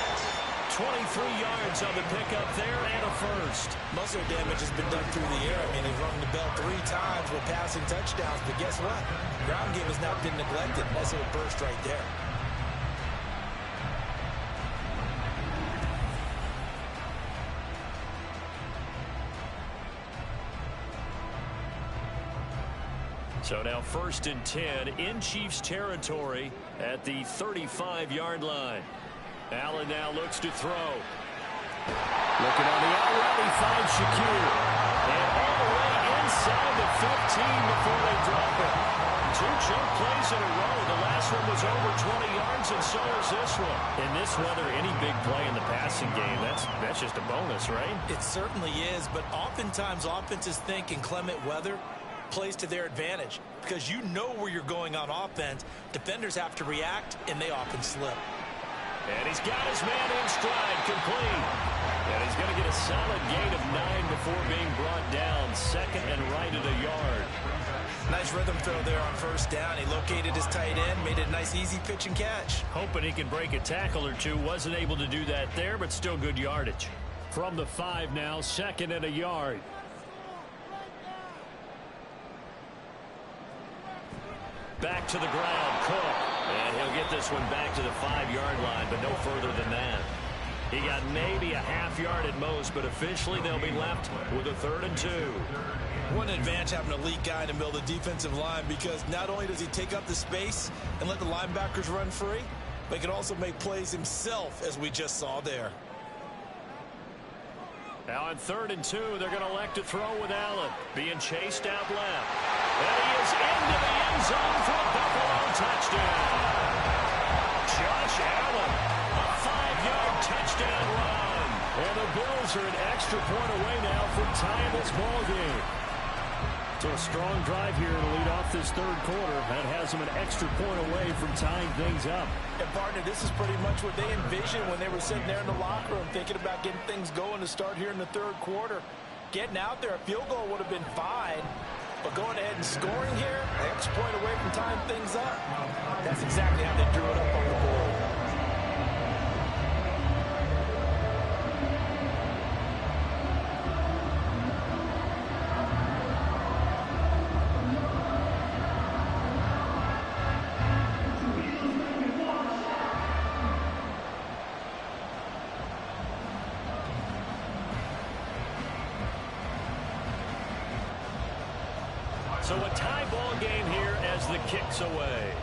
23 yards on the pickup there and a first. Muscle damage has been done through the air. I mean, he's rung the bell 3 times with passing touchdowns. But guess what? Ground game has not been neglected. Nice little burst right there. So now 1st and 10 in Chiefs territory at the 35-yard line. Allen now looks to throw. Looking on the out route, he finds Shakir. And all the way inside the 15 before they drop it. 2 chunk plays in a row. The last one was over 20 yards, and so is this one. In this weather, any big play in the passing game, that's just a bonus, right? It certainly is, but oftentimes offenses think in clement weather plays to their advantage because you know where you're going on offense. Defenders have to react, and they often slip. And he's got his man in stride, complete. And he's going to get a solid gain of 9 before being brought down. 2nd and right at a yard. Nice rhythm throw there on 1st down. He located his tight end, made it a nice easy pitch and catch. Hoping he can break a tackle or two. Wasn't able to do that there, but still good yardage. From the 5 now, 2nd and a yard. Back to the ground, Cook. And he'll get this one back to the 5-yard line, but no further than that. He got maybe a half yard at most, but officially they'll be left with a 3rd and 2. What an advantage having an elite guy in the middle of the defensive line, because not only does he take up the space and let the linebackers run free, but he can also make plays himself, as we just saw there. Now on 3rd and 2, they're going to elect to throw with Allen. Being chased out left. And he is into the end zone for a Buffalo touchdown. Josh Allen, a 5-yard touchdown run. And the Bills are an extra point away now from tying this ball game. So a strong drive here to lead off this 3rd quarter. That has them an extra point away from tying things up. And partner, this is pretty much what they envisioned when they were sitting there in the locker room thinking about getting things going to start here in the 3rd quarter. Getting out there, a field goal would have been fine, But going ahead and scoring here, an extra point away from tying things up. That's exactly how they drew it up on the board. So a tie ball game here as the kick's away.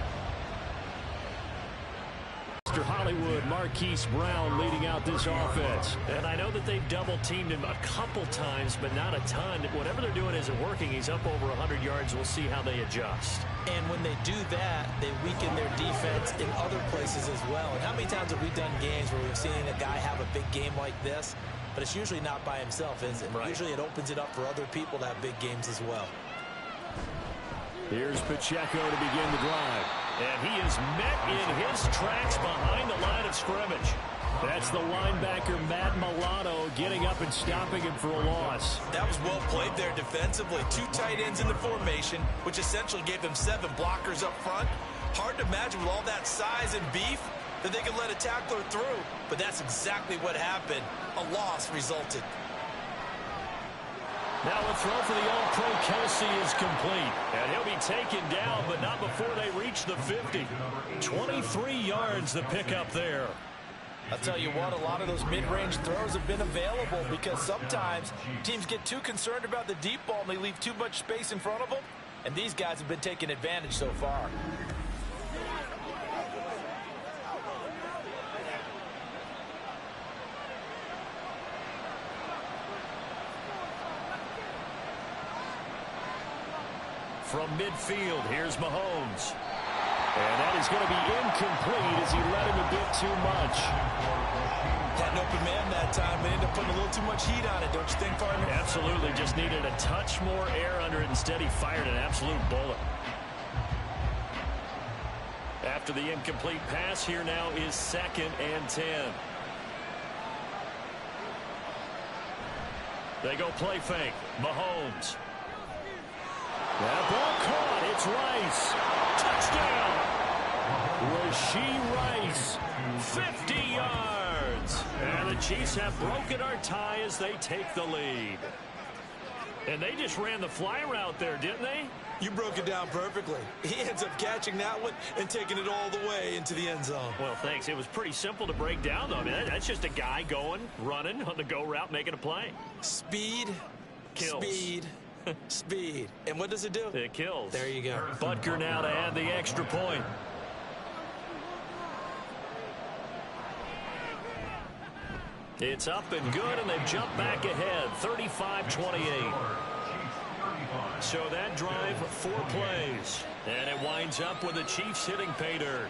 Mr. Hollywood, Marquise Brown leading out this offense. And I know that they've double-teamed him a couple times, but not a ton. Whatever they're doing isn't working. He's up over 100 yards. We'll see how they adjust. And when they do that, they weaken their defense in other places as well. And how many times have we done games where we've seen a guy have a big game like this? But it's usually not by himself, is it? Right. Usually it opens it up for other people to have big games as well. Here's Pacheco to begin the drive. And he is met in his tracks behind the line of scrimmage. That's the linebacker, Matt Milano, getting up and stopping him for a loss. That was well played there defensively. 2 tight ends in the formation, which essentially gave them 7 blockers up front. Hard to imagine with all that size and beef that they could let a tackler through. But that's exactly what happened. A loss resulted. Now a throw for the All-Pro Kelsey is complete. And he'll be taken down, but not before they reach the 50. 23 yards the pickup there. I'll tell you what, a lot of those mid-range throws have been available because sometimes teams get too concerned about the deep ball and they leave too much space in front of them. And these guys have been taking advantage so far. From midfield, here's Mahomes. And that is going to be incomplete as he let him a bit too much. Had an open man that time. They ended up putting a little too much heat on it, don't you think, partner? Absolutely. Just needed a touch more air under it. Instead, he fired an absolute bullet. After the incomplete pass, here now is 2nd and 10. They go play fake. Mahomes. That ball caught. It's Rice. Touchdown. Rashee Rice. 50 yards. And the Chiefs have broken our tie as they take the lead. And they just ran the fly route there, didn't they? You broke it down perfectly. He ends up catching that one and taking it all the way into the end zone. Well, thanks. It was pretty simple to break down, though. I mean, that's just a guy going, running on the go route, making a play. Speed. Kills. Speed. Speed. And what does it do? It kills. There you go. Butker now to add the extra point. It's up and good, and they've jumped back ahead, 35-28. So that drive, 4 plays. And it winds up with the Chiefs hitting pay dirt.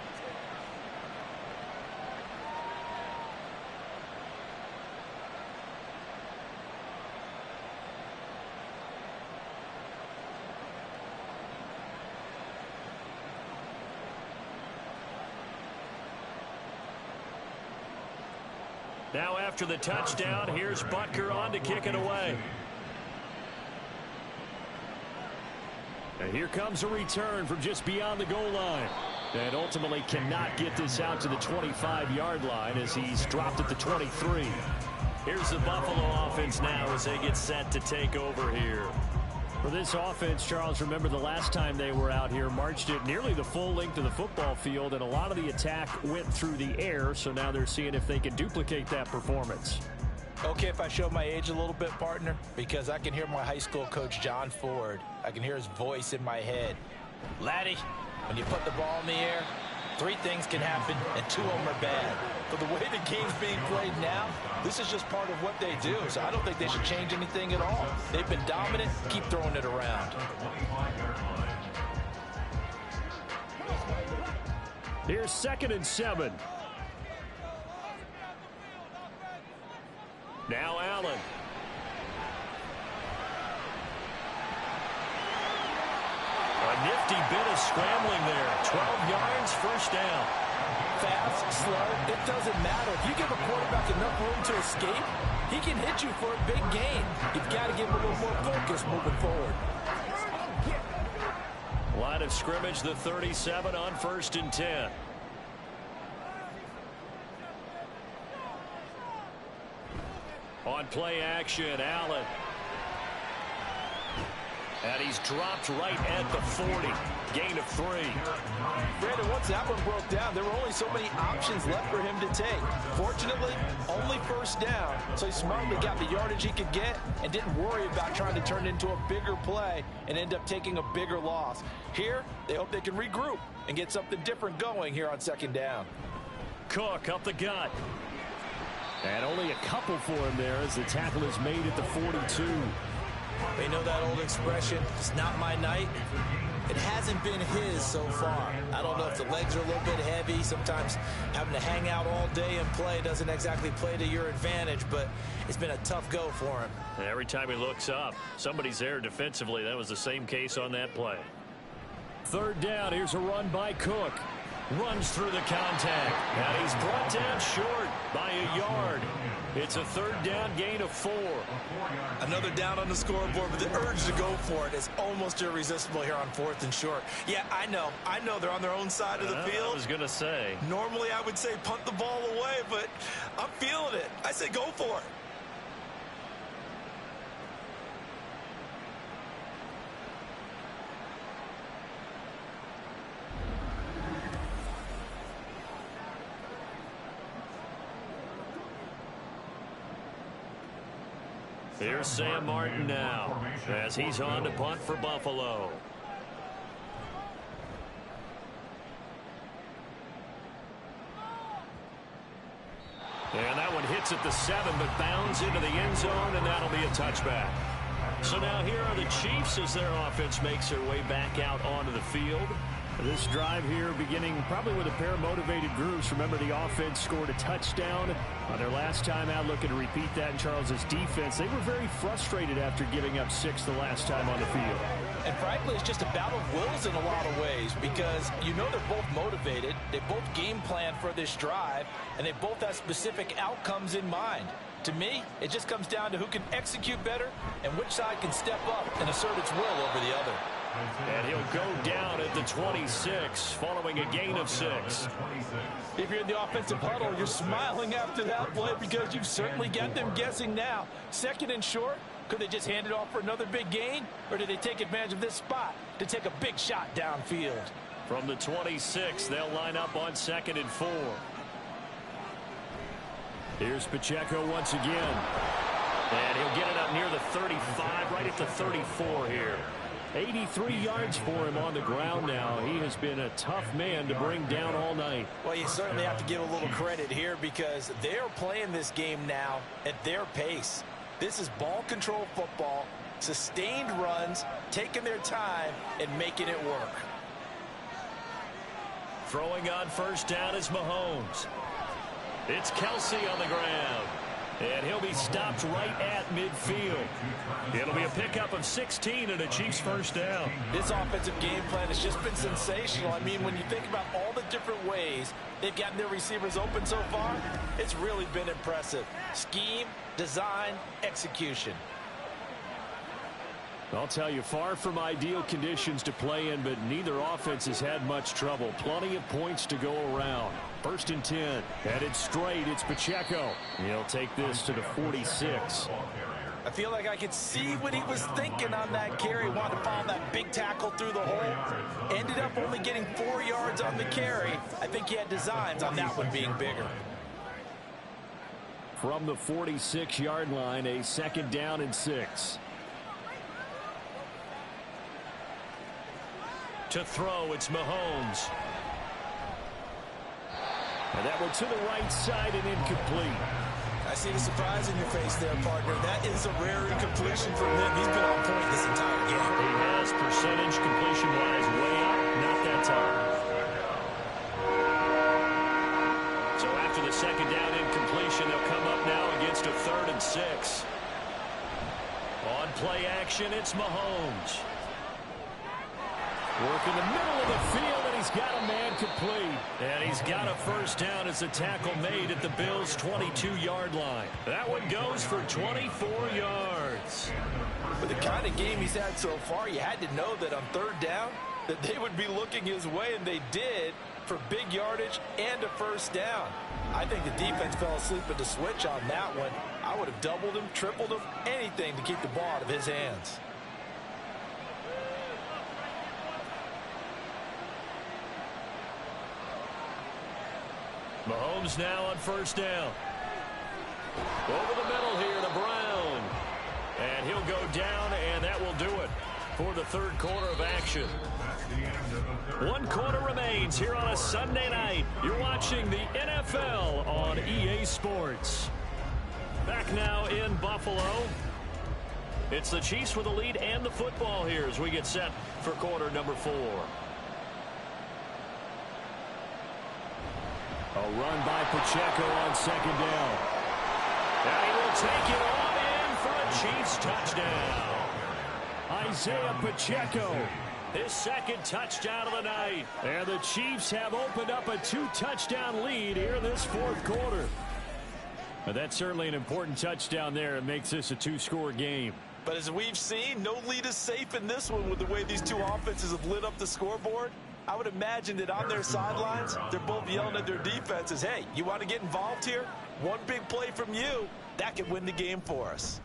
Now after the touchdown, here's Butker on to kick it away. And here comes a return from just beyond the goal line. And ultimately cannot get this out to the 25-yard line as he's dropped at the 23. Here's the Buffalo offense now as they get set to take over here. For this offense, Charles, remember the last time they were out here, marched it nearly the full length of the football field, and a lot of the attack went through the air, so now they're seeing if they can duplicate that performance. Okay, if I show my age a little bit, partner, because I can hear my high school coach, John Ford. I can hear his voice in my head. Laddie, when you put the ball in the air, 3 things can happen, and 2 of them are bad. But the way the game's being played now, this is just part of what they do. So I don't think they should change anything at all. They've been dominant. Keep throwing it around. Here's 2nd and 7. Now Allen. A nifty bit of scrambling there. 12 yards, first down. Fast, slow, it doesn't matter. If you give a quarterback enough room to escape, he can hit you for a big gain. You've got to give him a little more focus moving forward. Line of scrimmage, the 37 on 1st and 10. On play action, Allen. And he's dropped right at the 40. Gain of 3. Brandon, once that one broke down, there were only so many options left for him to take. Fortunately, only 1st down, so he smartly got the yardage he could get and didn't worry about trying to turn it into a bigger play and end up taking a bigger loss. Here, they hope they can regroup and get something different going here on 2nd down. Cook up the gut. And only a couple for him there as the tackle is made at the 42. They know that old expression, it's not my night. It hasn't been his so far. I don't know if the legs are a little bit heavy. Sometimes having to hang out all day and play doesn't exactly play to your advantage, but it's been a tough go for him. And every time he looks up, somebody's there defensively. That was the same case on that play. 3rd down, here's a run by Cook. Runs through the contact. And he's brought down short by a yard. It's a 3rd down gain of 4. Another down on the scoreboard, but the urge to go for it is almost irresistible here on 4th and short. Yeah, I know they're on their own side of the field. I was going to say. Normally I would say punt the ball away, but I'm feeling it. I say go for it. Here's Sam Martin now as he's on to punt for Buffalo. And that one hits at the 7, but bounds into the end zone, and that'll be a touchback. So now here are the Chiefs as their offense makes their way back out onto the field. This drive here beginning probably with a pair of motivated groups. Remember, the offense scored a touchdown on their last time out, looking to repeat that in Charles's defense. They were very frustrated after giving up 6 the last time on the field. And frankly, it's just a battle of wills in a lot of ways because you know they're both motivated. They both game plan for this drive, and they both have specific outcomes in mind. To me, it just comes down to who can execute better and which side can step up and assert its will over the other. And he'll go down at the 26 following a gain of 6. If you're in the offensive huddle, you're smiling after that play because you've certainly got them guessing now. 2nd and short, could they just hand it off for another big gain? Or did they take advantage of this spot to take a big shot downfield? From the 26, they'll line up on 2nd and 4. Here's Pacheco once again. And he'll get it up near the 35, right at the 34 here. 83 yards for him on the ground now. He has been a tough man to bring down all night. Well, you certainly have to give a little credit here because they're playing this game now at their pace. This is ball control football, sustained runs, taking their time, and making it work. Throwing on 1st down is Mahomes. It's Kelsey on the ground. And he'll be stopped right at midfield. It'll be a pickup of 16 and a Chiefs 1st down. This offensive game plan has just been sensational. I mean, when you think about all the different ways they've gotten their receivers open so far, it's really been impressive. Scheme, design, execution. I'll tell you, far from ideal conditions to play in, but neither offense has had much trouble. Plenty of points to go around. 1st and 10. Headed straight. It's Pacheco. He'll take this to the 46. I feel like I could see what he was thinking on that carry. Wanted to follow that big tackle through the hole. Ended up only getting 4 yards on the carry. I think he had designs on that one being bigger. From the 46-yard line, a 2nd down and 6. To throw, it's Mahomes. And that one to the right side and incomplete. I see the surprise in your face there, partner. That is a rare incompletion from him. He's been on point this entire game. He has, percentage completion-wise, way up. Not that time. So after the 2nd down incompletion, they'll come up now against a 3rd and 6. On play action, it's Mahomes. Work in the middle of the field, and he's got a man complete. And he's got a 1st down as the tackle made at the Bills' 22-yard line. That one goes for 24 yards. With the kind of game he's had so far, you had to know that on 3rd down, that they would be looking his way, and they did, for big yardage and a first down. I think the defense fell asleep at the switch on that one. I would have doubled him, tripled him, anything to keep the ball out of his hands. Mahomes now on first down. Over the middle here to Brown. And he'll go down, and that will do it for the third quarter of action. 1 quarter remains here on a Sunday night. You're watching the NFL on EA Sports. Back now in Buffalo. It's the Chiefs with the lead and the football here as we get set for quarter number 4. A run by Pacheco on second down. And he will take it all in for a Chiefs touchdown. Isaiah Pacheco, his second touchdown of the night. And the Chiefs have opened up a 2-touchdown lead here in this fourth quarter. But that's certainly an important touchdown there. It makes this a 2-score game. But as we've seen, no lead is safe in this one with the way these two offenses have lit up the scoreboard. I would imagine that on their sidelines, they're both yelling at their defenses, hey, you want to get involved here? One big play from you, that could win the game for us.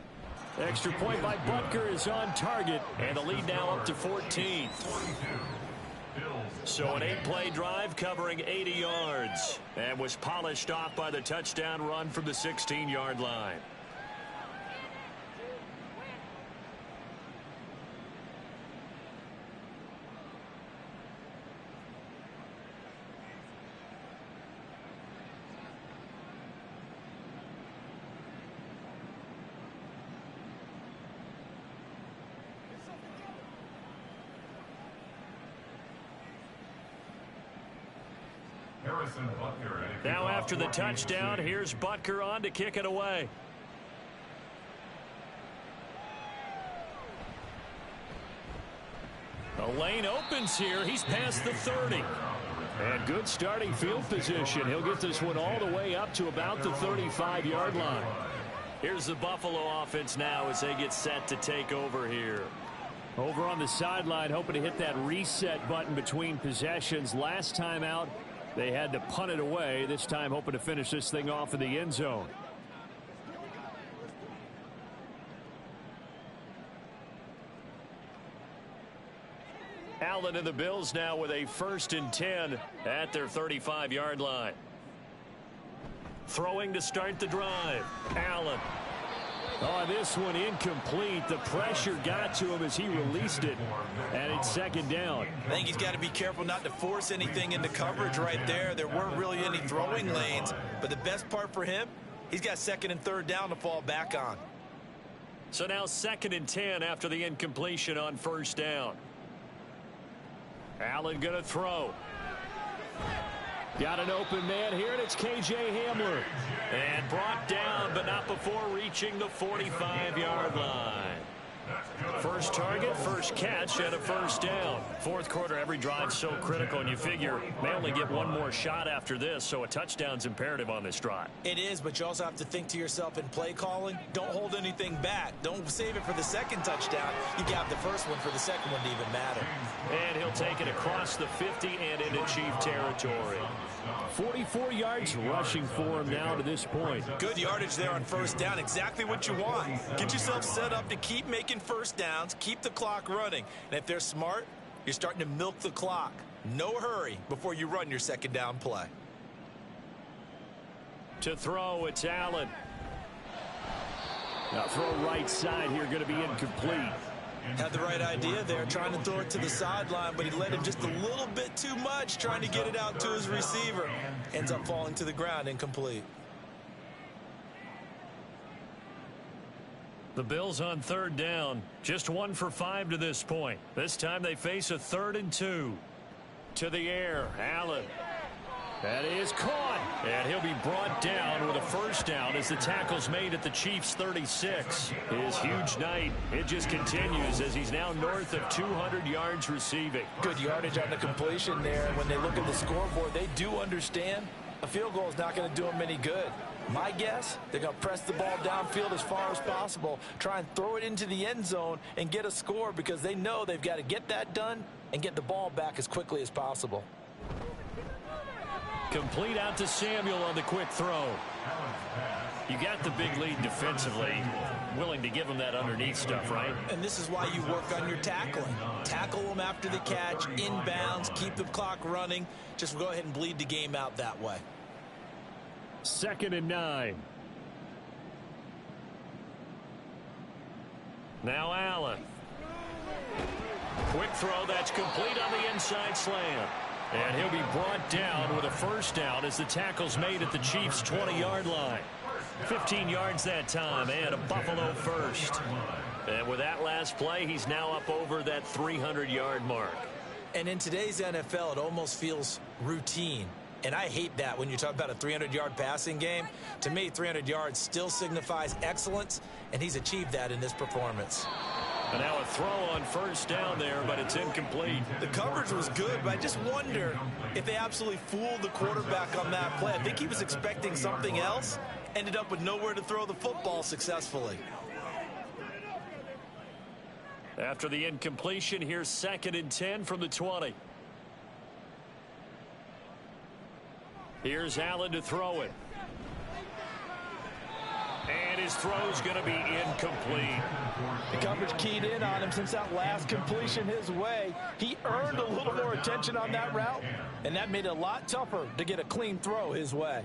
Extra point by Butker is on target, and the lead now up to 14. So an 8-play drive covering 80 yards, and was polished off by the touchdown run from the 16-yard line. Now after the touchdown, here's Butker on to kick it away. The lane opens here. He's past the 30. And good starting field position. He'll get this one all the way up to about the 35-yard line. Here's the Buffalo offense now as they get set to take over here. Over on the sideline, hoping to hit that reset button between possessions. Last time out, they had to punt it away. This time hoping to finish this thing off in the end zone. Allen and the Bills now with a 1st and 10 at their 35-yard line. Throwing to start the drive. Allen. Oh, this one incomplete. The pressure got to him as he released it, and it's second down. I think he's got to be careful not to force anything into coverage right there. There weren't really any throwing lanes, but the best part for him, he's got 2nd and 3rd down to fall back on. So now 2nd and 10 after the incompletion on 1st down. Allen going to throw. Got an open man here, and it's K.J. Hamler. And brought down, but not before reaching the 45-yard line. First target, first catch, and a 1st down. Fourth quarter, every drive so critical, and you figure they only get one more shot after this, so a touchdown's imperative on this drive. It is, but you also have to think to yourself in play calling, don't hold anything back. Don't save it for the 2nd touchdown. You got the first one for the 2nd one to even matter. And he'll take it across the 50 and into Chief territory. 44 yards rushing for him now to this point. Good yardage there on 1st down. Exactly what you want. Get yourself set up to keep making 1st downs, keep the clock running. And if they're smart, you're starting to milk the clock. No hurry before you run your 2nd down play. To throw, it's Allen. Now throw right side here, going to be incomplete. Had the right idea there, trying to throw it to the sideline, but he led him just a little bit too much, trying to get it out to his receiver. Ends up falling to the ground, incomplete. The Bills on 3rd down, just 1 for 5 to this point. This time they face a 3rd and 2. To the air, Allen. That is caught, and he'll be brought down with a 1st down as the tackle's made at the Chiefs' 36. His huge night, it just continues as he's now north of 200 yards receiving. Good yardage on the completion there. When they look at the scoreboard, they do understand a field goal is not going to do them any good. My guess, they're going to press the ball downfield as far as possible, try and throw it into the end zone and get a score because they know they've got to get that done and get the ball back as quickly as possible. Complete out to Samuel on the quick throw. You got the big lead defensively. Willing to give him that underneath stuff, right? And this is why you work on your tackling. Tackle them after the catch, inbounds, keep the clock running. Just go ahead and bleed the game out that way. 2nd and 9. Now Allen. Quick throw that's complete on the inside slant. And he'll be brought down with a first down as the tackle's made at the Chiefs' 20-yard line. 15 yards that time and a Buffalo first. And with that last play, he's now up over that 300-yard mark. And in today's NFL, it almost feels routine. And I hate that when you talk about a 300-yard passing game. To me, 300 yards still signifies excellence, and he's achieved that in this performance. And now a throw on first down there, but it's incomplete. The coverage was good, but I just wonder if they absolutely fooled the quarterback on that play. I think he was expecting something else, ended up with nowhere to throw the football successfully. After the incompletion, here's 2nd and 10 from the 20. Here's Allen to throw it. And his throw's going to be incomplete. The coverage keyed in on him since that last completion his way. He earned a little more attention on that route, and that made it a lot tougher to get a clean throw his way.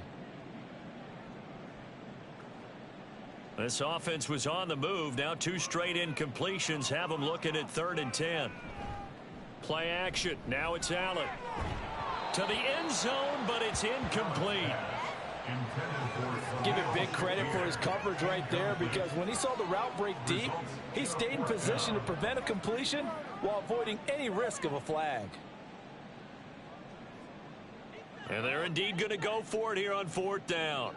This offense was on the move. Now 2 straight incompletions have them looking at 3rd and 10. Play action. Now it's Allen. To the end zone, but it's incomplete. Give him big credit for his coverage right there, because when he saw the route break deep, he stayed in position to prevent a completion while avoiding any risk of a flag. And they're indeed going to go for it here on 4th down.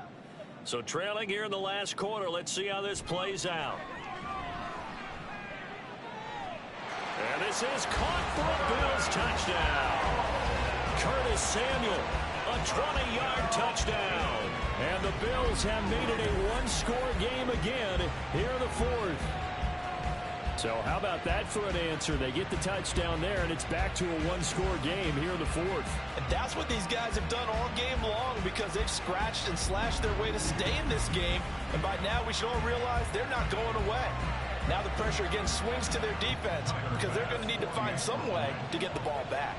So trailing here in the last quarter, let's see how this plays out. And this is caught for a Bills touchdown. Curtis Samuel, a 20-yard touchdown. And the Bills have made it a one-score game again here in the 4th. So how about that for an answer? They get the touchdown there, and it's back to a one-score game here in the 4th. And that's what these guys have done all game long, because they've scratched and slashed their way to stay in this game. And by now, we should all realize they're not going away. Now the pressure again swings to their defense, because they're going to need to find some way to get the ball back.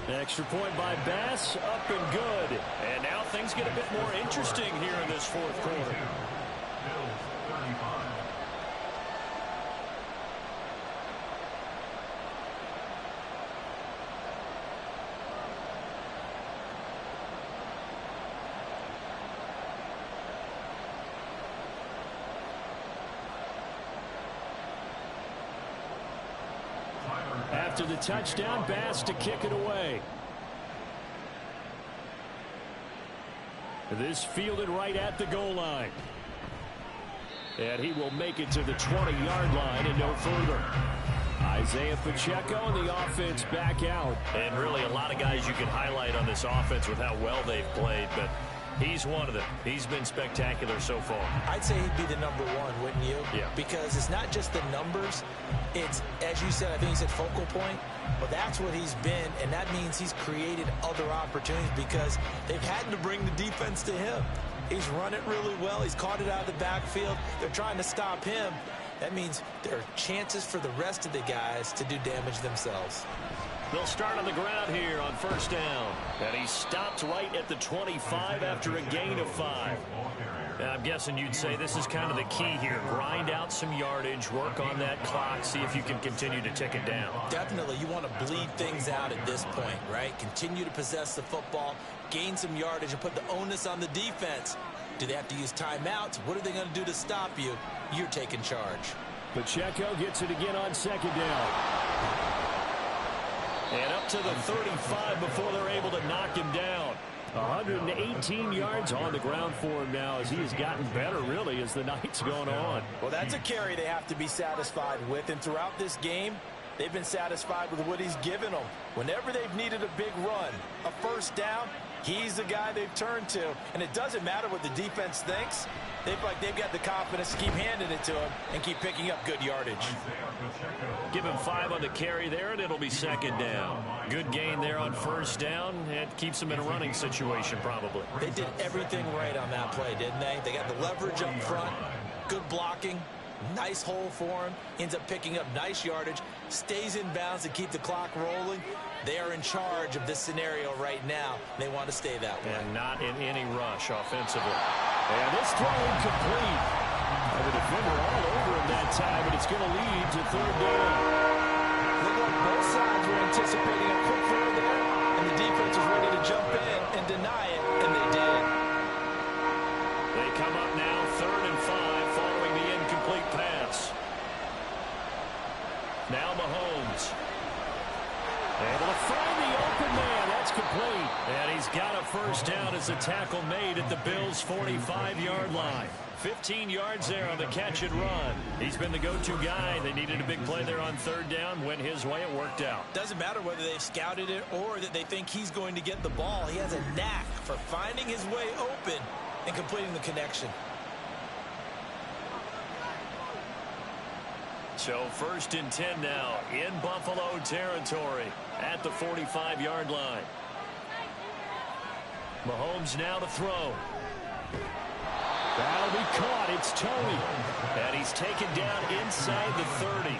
Extra point by Bass, up and good. And now things get a bit more interesting here in this 4th quarter. After the touchdown, Bass to kick it away. This fielded right at the goal line. And he will make it to the 20-yard line and no further. Isaiah Pacheco and the offense back out. And really a lot of guys you can highlight on this offense with how well they've played, but he's one of them. He's been spectacular so far. I'd say he'd be the number one, wouldn't you? Yeah. Because it's not just the numbers. It's, as you said, I think you said focal point. But that's what he's been, and that means he's created other opportunities because they've had to bring the defense to him. He's run it really well. He's caught it out of the backfield. They're trying to stop him. That means there are chances for the rest of the guys to do damage themselves. They'll start on the ground here on first down. And he stopped right at the 25 after a gain of 5. And I'm guessing you'd say this is kind of the key here. Grind out some yardage, work on that clock, see if you can continue to tick it down. Definitely. You want to bleed things out at this point, right? Continue to possess the football, gain some yardage, and put the onus on the defense. Do they have to use timeouts? What are they going to do to stop you? You're taking charge. Pacheco gets it again on second down. And up to the 35 before they're able to knock him down. 118 yards on the ground for him now as he has gotten better, really, as the night's gone on. Well, that's a carry they have to be satisfied with. And throughout this game, They've been satisfied with what he's given them. Whenever they've needed a big run, a first down, he's the guy they've turned to. And it doesn't matter what the defense thinks. They've got the confidence to keep handing it to him and keep picking up good yardage. Give him 5 on the carry there, and it'll be second down. Good gain there on first down. It keeps them in a running situation, probably. They did everything right on that play, didn't they? They got the leverage up front, good blocking, nice hole for him, ends up picking up nice yardage, stays in bounds to keep the clock rolling. They are in charge of this scenario right now. They want to stay that way. And not in any rush offensively. And this throw incomplete. The defender all over him that time, but it's going to lead to third down. Looked like both sides were anticipating a quick throw there, and the defense was ready to jump in and deny it, and they did. They come up now 3rd and 5 following the incomplete pass. Now Mahomes. Able to find the open man. That's complete. And he's got a first down as a tackle made at the Bills' 45-yard line. 15 yards there on the catch and run. He's been the go-to guy. They needed a big play there on third down. Went his way. It worked out. Doesn't matter whether they've scouted it or that they think he's going to get the ball. He has a knack for finding his way open and completing the connection. So 1st and 10 now in Buffalo territory at the 45-yard line. Mahomes now to throw. That'll be caught. It's Tony. And he's taken down inside the 30.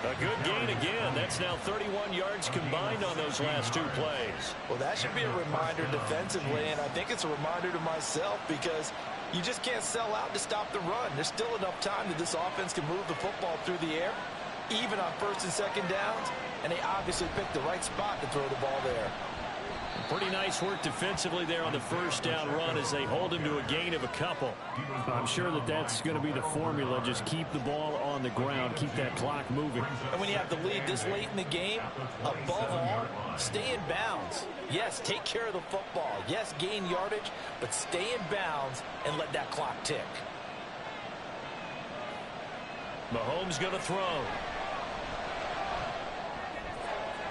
A good gain again. That's now 31 yards combined on those last 2 plays. Well, that should be a reminder defensively, and I think it's a reminder to myself because you just can't sell out to stop the run. There's still enough time that this offense can move the football through the air, even on 1st and 2nd downs, and they obviously picked the right spot to throw the ball there. Pretty nice work defensively there on the first down run as they hold him to a gain of a couple. I'm sure that that's going to be the formula. Just keep the ball on the ground, keep that clock moving. And when you have the lead this late in the game, above all, stay in bounds. Yes, take care of the football. Yes, gain yardage, but stay in bounds and let that clock tick. Mahomes going to throw.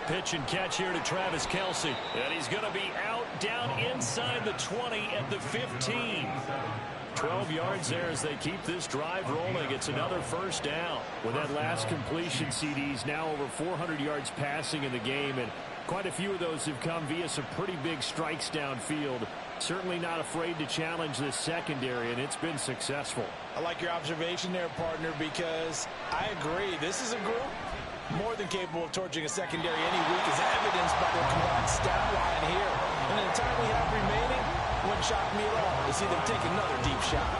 Pitch and catch here to Travis Kelce. And he's going to be out down inside the 20 at the 15. 12 yards there as they keep this drive rolling. It's another first down. With that last completion, CD's now over 400 yards passing in the game, and quite a few of those have come via some pretty big strikes downfield. Certainly not afraid to challenge this secondary, and it's been successful. I like your observation there, partner, because I agree. This is a group more than capable of torching a secondary any week, as evidenced by their combined stat line here. And in the time we have remaining, wouldn't shock me at all to see them take another deep shot.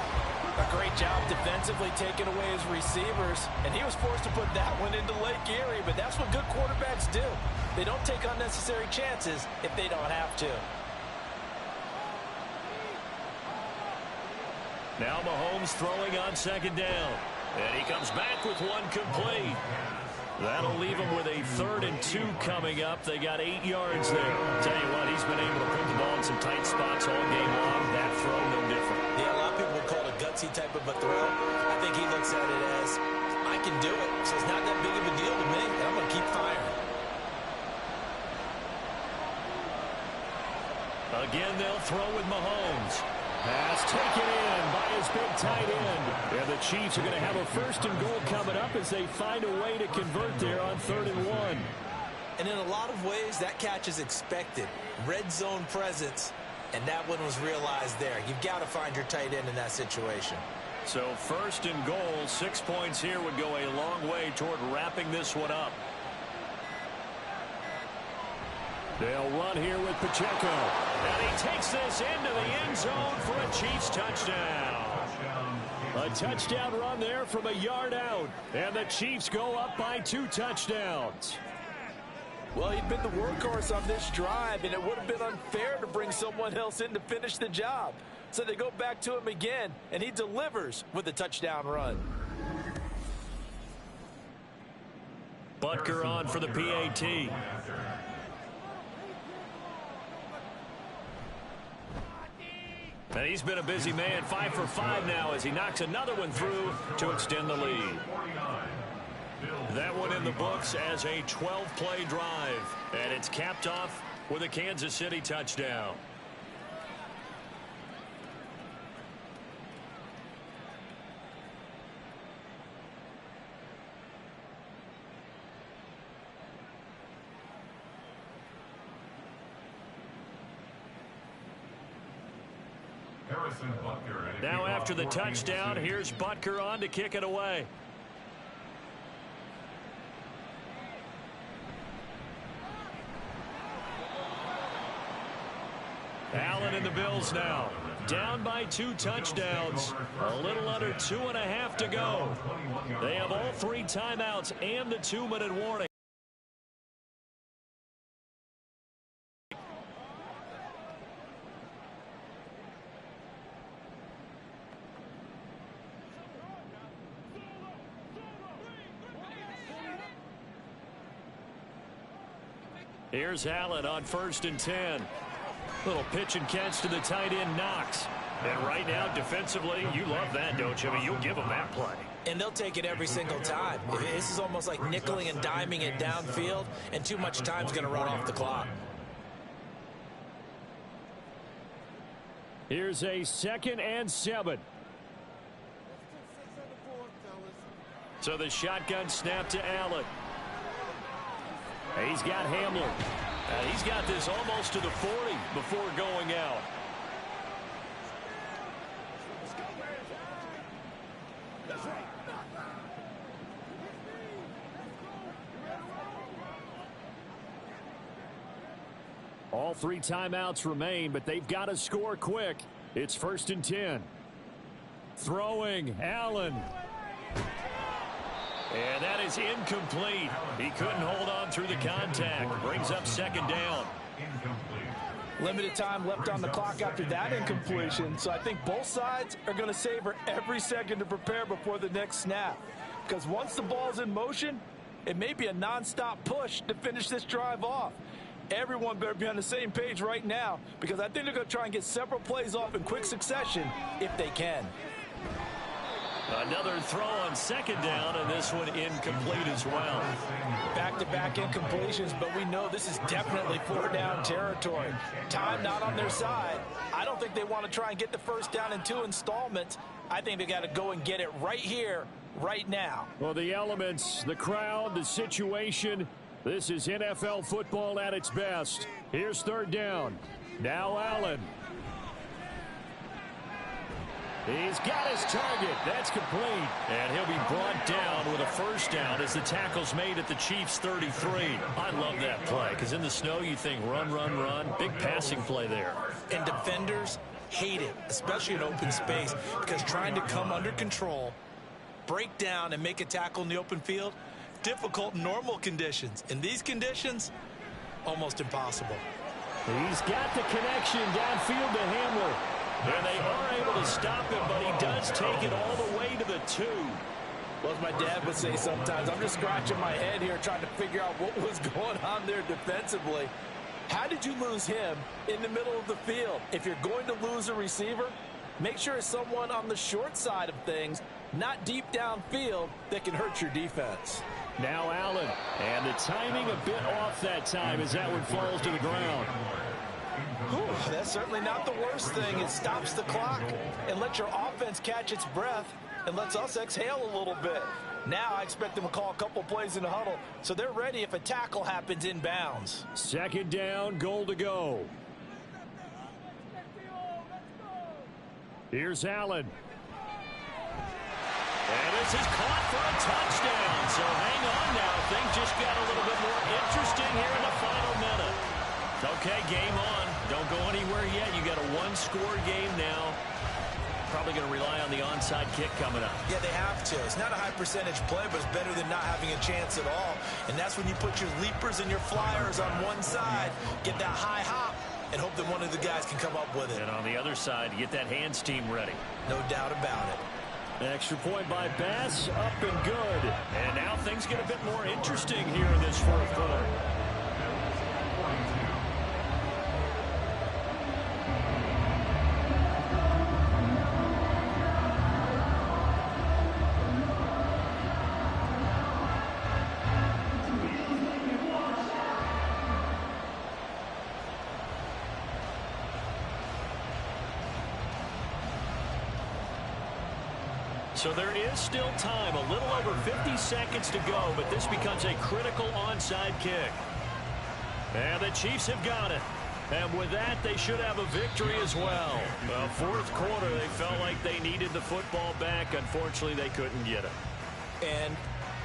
A great job defensively taking away his receivers, and he was forced to put that one into Lake Erie, but that's what good quarterbacks do. They don't take unnecessary chances if they don't have to. Now Mahomes throwing on 2nd down. And he comes back with one complete. That'll leave him with a 3rd and 2 coming up. They got 8 yards there. Tell you what, he's been able to put the ball in some tight spots all game long. That throw, no different. Yeah, a lot of people would call it a gutsy type of a throw. I think he looks at it as, I can do it, so it's not that big of a deal to me, and I'm going to keep firing. Again, they'll throw with Mahomes. Pass taken in by his big tight end. And the Chiefs are going to have a 1st and goal coming up as they find a way to convert there on 3rd and 1. And in a lot of ways, that catch is expected. Red zone presence, and that one was realized there. You've got to find your tight end in that situation. So 1st and goal, 6 points here would go a long way toward wrapping this one up. They'll run here with Pacheco. And he takes this into the end zone for a Chiefs touchdown. A touchdown run there from a yard out. And the Chiefs go up by 2 touchdowns. Well, he'd been the workhorse on this drive, and it would have been unfair to bring someone else in to finish the job. So they go back to him again, and he delivers with a touchdown run. Butker on for the PAT. And he's been a busy man, 5 for 5 now as he knocks another one through to extend the lead. That one in the books as a 12-play drive. And it's capped off with a Kansas City touchdown. Now after the touchdown, here's Butker on to kick it away. Allen and the Bills now. Down by 2 touchdowns. A little under 2.5 to go. They have all 3 timeouts and the 2-minute warning. Here's Allen on 1st and 10. Little pitch and catch to the tight end, Knox. And right now, defensively, you love that, don't you? I mean, you'll give them that play. And they'll take it every single time. This is almost like nickeling and diming it downfield, and too much time's going to run off the clock. Here's a 2nd and 7. So the shotgun snap to Allen. He's got Hamler. He's got this almost to the 40 before going out. All 3 timeouts remain, but they've got to score quick. It's 1st and 10. Throwing, Allen. And that is incomplete. He couldn't hold on through the contact. Brings up 2nd down. Limited time left on the clock after that incompletion, so I think both sides are going to savor every second to prepare before the next snap. Because once the ball's in motion, it may be a nonstop push to finish this drive off. Everyone better be on the same page right now, because I think they're going to try and get several plays off in quick succession if they can. Another throw on 2nd down, and this one incomplete as well. Back-to-back incompletions, but we know this is definitely 4-down territory. Time not on their side. I don't think they want to try and get the 1st down in 2 installments. I think they got to go and get it right here, right now. Well, the elements, the crowd, the situation, this is NFL football at its best. Here's 3rd down. Now Allen. He's got his target. That's complete. And he'll be brought down with a 1st down as the tackle's made at the Chiefs' 33. I love that play because in the snow you think run, run, run. Big passing play there. And defenders hate it, especially in open space, because trying to come under control, break down, and make a tackle in the open field, difficult in normal conditions. In these conditions, almost impossible. He's got the connection downfield to Hamler. And they are able to stop him, but he does take it all the way to the 2. Well, as my dad would say sometimes, I'm just scratching my head here trying to figure out what was going on there defensively. How did you lose him in the middle of the field? If you're going to lose a receiver, make sure it's someone on the short side of things, not deep downfield, that can hurt your defense. Now Allen, and the timing a bit off that time as that one falls to the ground. Whew, that's certainly not the worst thing. It stops the clock and lets your offense catch its breath and lets us exhale a little bit. Now I expect them to call a couple plays in the huddle so they're ready if a tackle happens inbounds. 2nd down, goal to go. Here's Allen. And this is caught for a touchdown. So hang on now. Things just got a little bit more interesting here in the final minute. Okay, game on. Don't go anywhere yet. You got a 1-score game now. Probably going to rely on the onside kick coming up. Yeah, they have to. It's not a high percentage play, but it's better than not having a chance at all. And that's when you put your leapers and your flyers on one side, get that high hop, and hope that one of the guys can come up with it. And on the other side, you get that hands team ready. No doubt about it. Extra point by Bass, up and good. And now things get a bit more interesting here in this 4th quarter. So there is still time, a little over 50 seconds to go, but this becomes a critical onside kick. And the Chiefs have got it. And with that, they should have a victory as well. Well, fourth quarter, they felt like they needed the football back. Unfortunately, they couldn't get it. And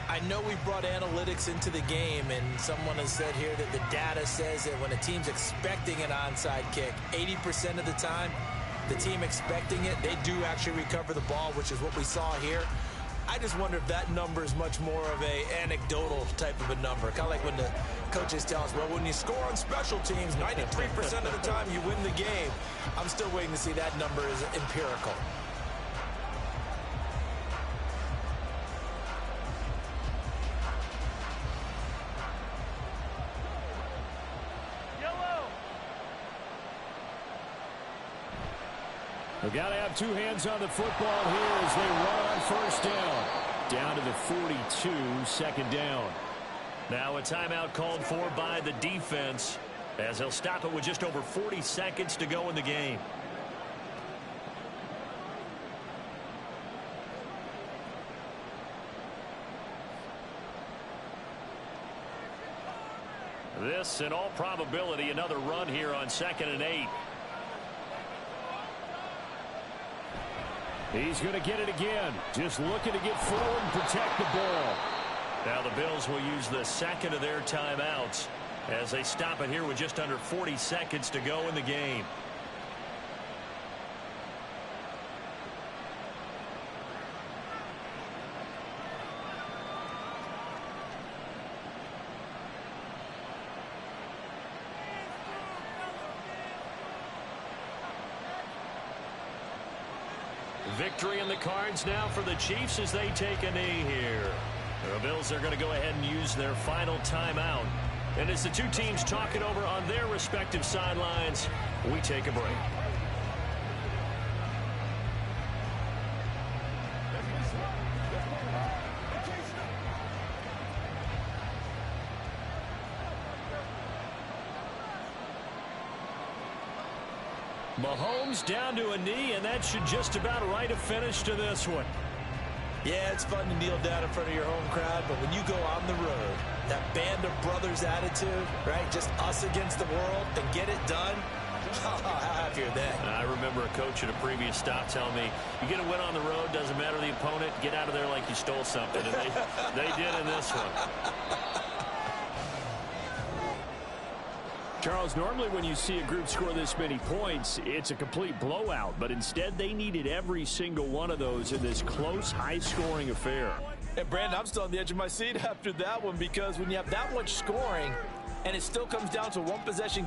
I know we brought analytics into the game, and someone has said here that the data says that when a team's expecting an onside kick, 80% of the time, the team expecting it, they do actually recover the ball, which is what we saw here. I just wonder if that number is much more of a anecdotal type of a number. Kind of like when the coaches tell us, well, when you score on special teams, 93% of the time you win the game. I'm still waiting to see that number is empirical. We've got to have two hands on the football here as they run on first down. Down to the 42, second down. Now a timeout called for by the defense as they'll stop it with just over 40 seconds to go in the game. This, in all probability, another run here on 2nd and 8. He's going to get it again. Just looking to get forward and protect the ball. Now the Bills will use the second of their timeouts as they stop it here with just under 40 seconds to go in the game. Victory in the cards now for the Chiefs as they take a knee here. The Bills are going to go ahead and use their final timeout. And as the two teams talk it over on their respective sidelines, we take a break. Mahomes down to a knee, and that should just about write a finish to this one. Yeah, it's fun to kneel down in front of your home crowd, but when you go on the road, that band of brothers attitude, right, just us against the world and get it done, how happy are they? I remember a coach at a previous stop telling me, you get a win on the road, doesn't matter the opponent, get out of there like you stole something, and they did in this one. Charles, normally when you see a group score this many points, it's a complete blowout. But instead, they needed every single one of those in this close, high-scoring affair. And, Brandon, I'm still on the edge of my seat after that one because when you have that much scoring and it still comes down to one possession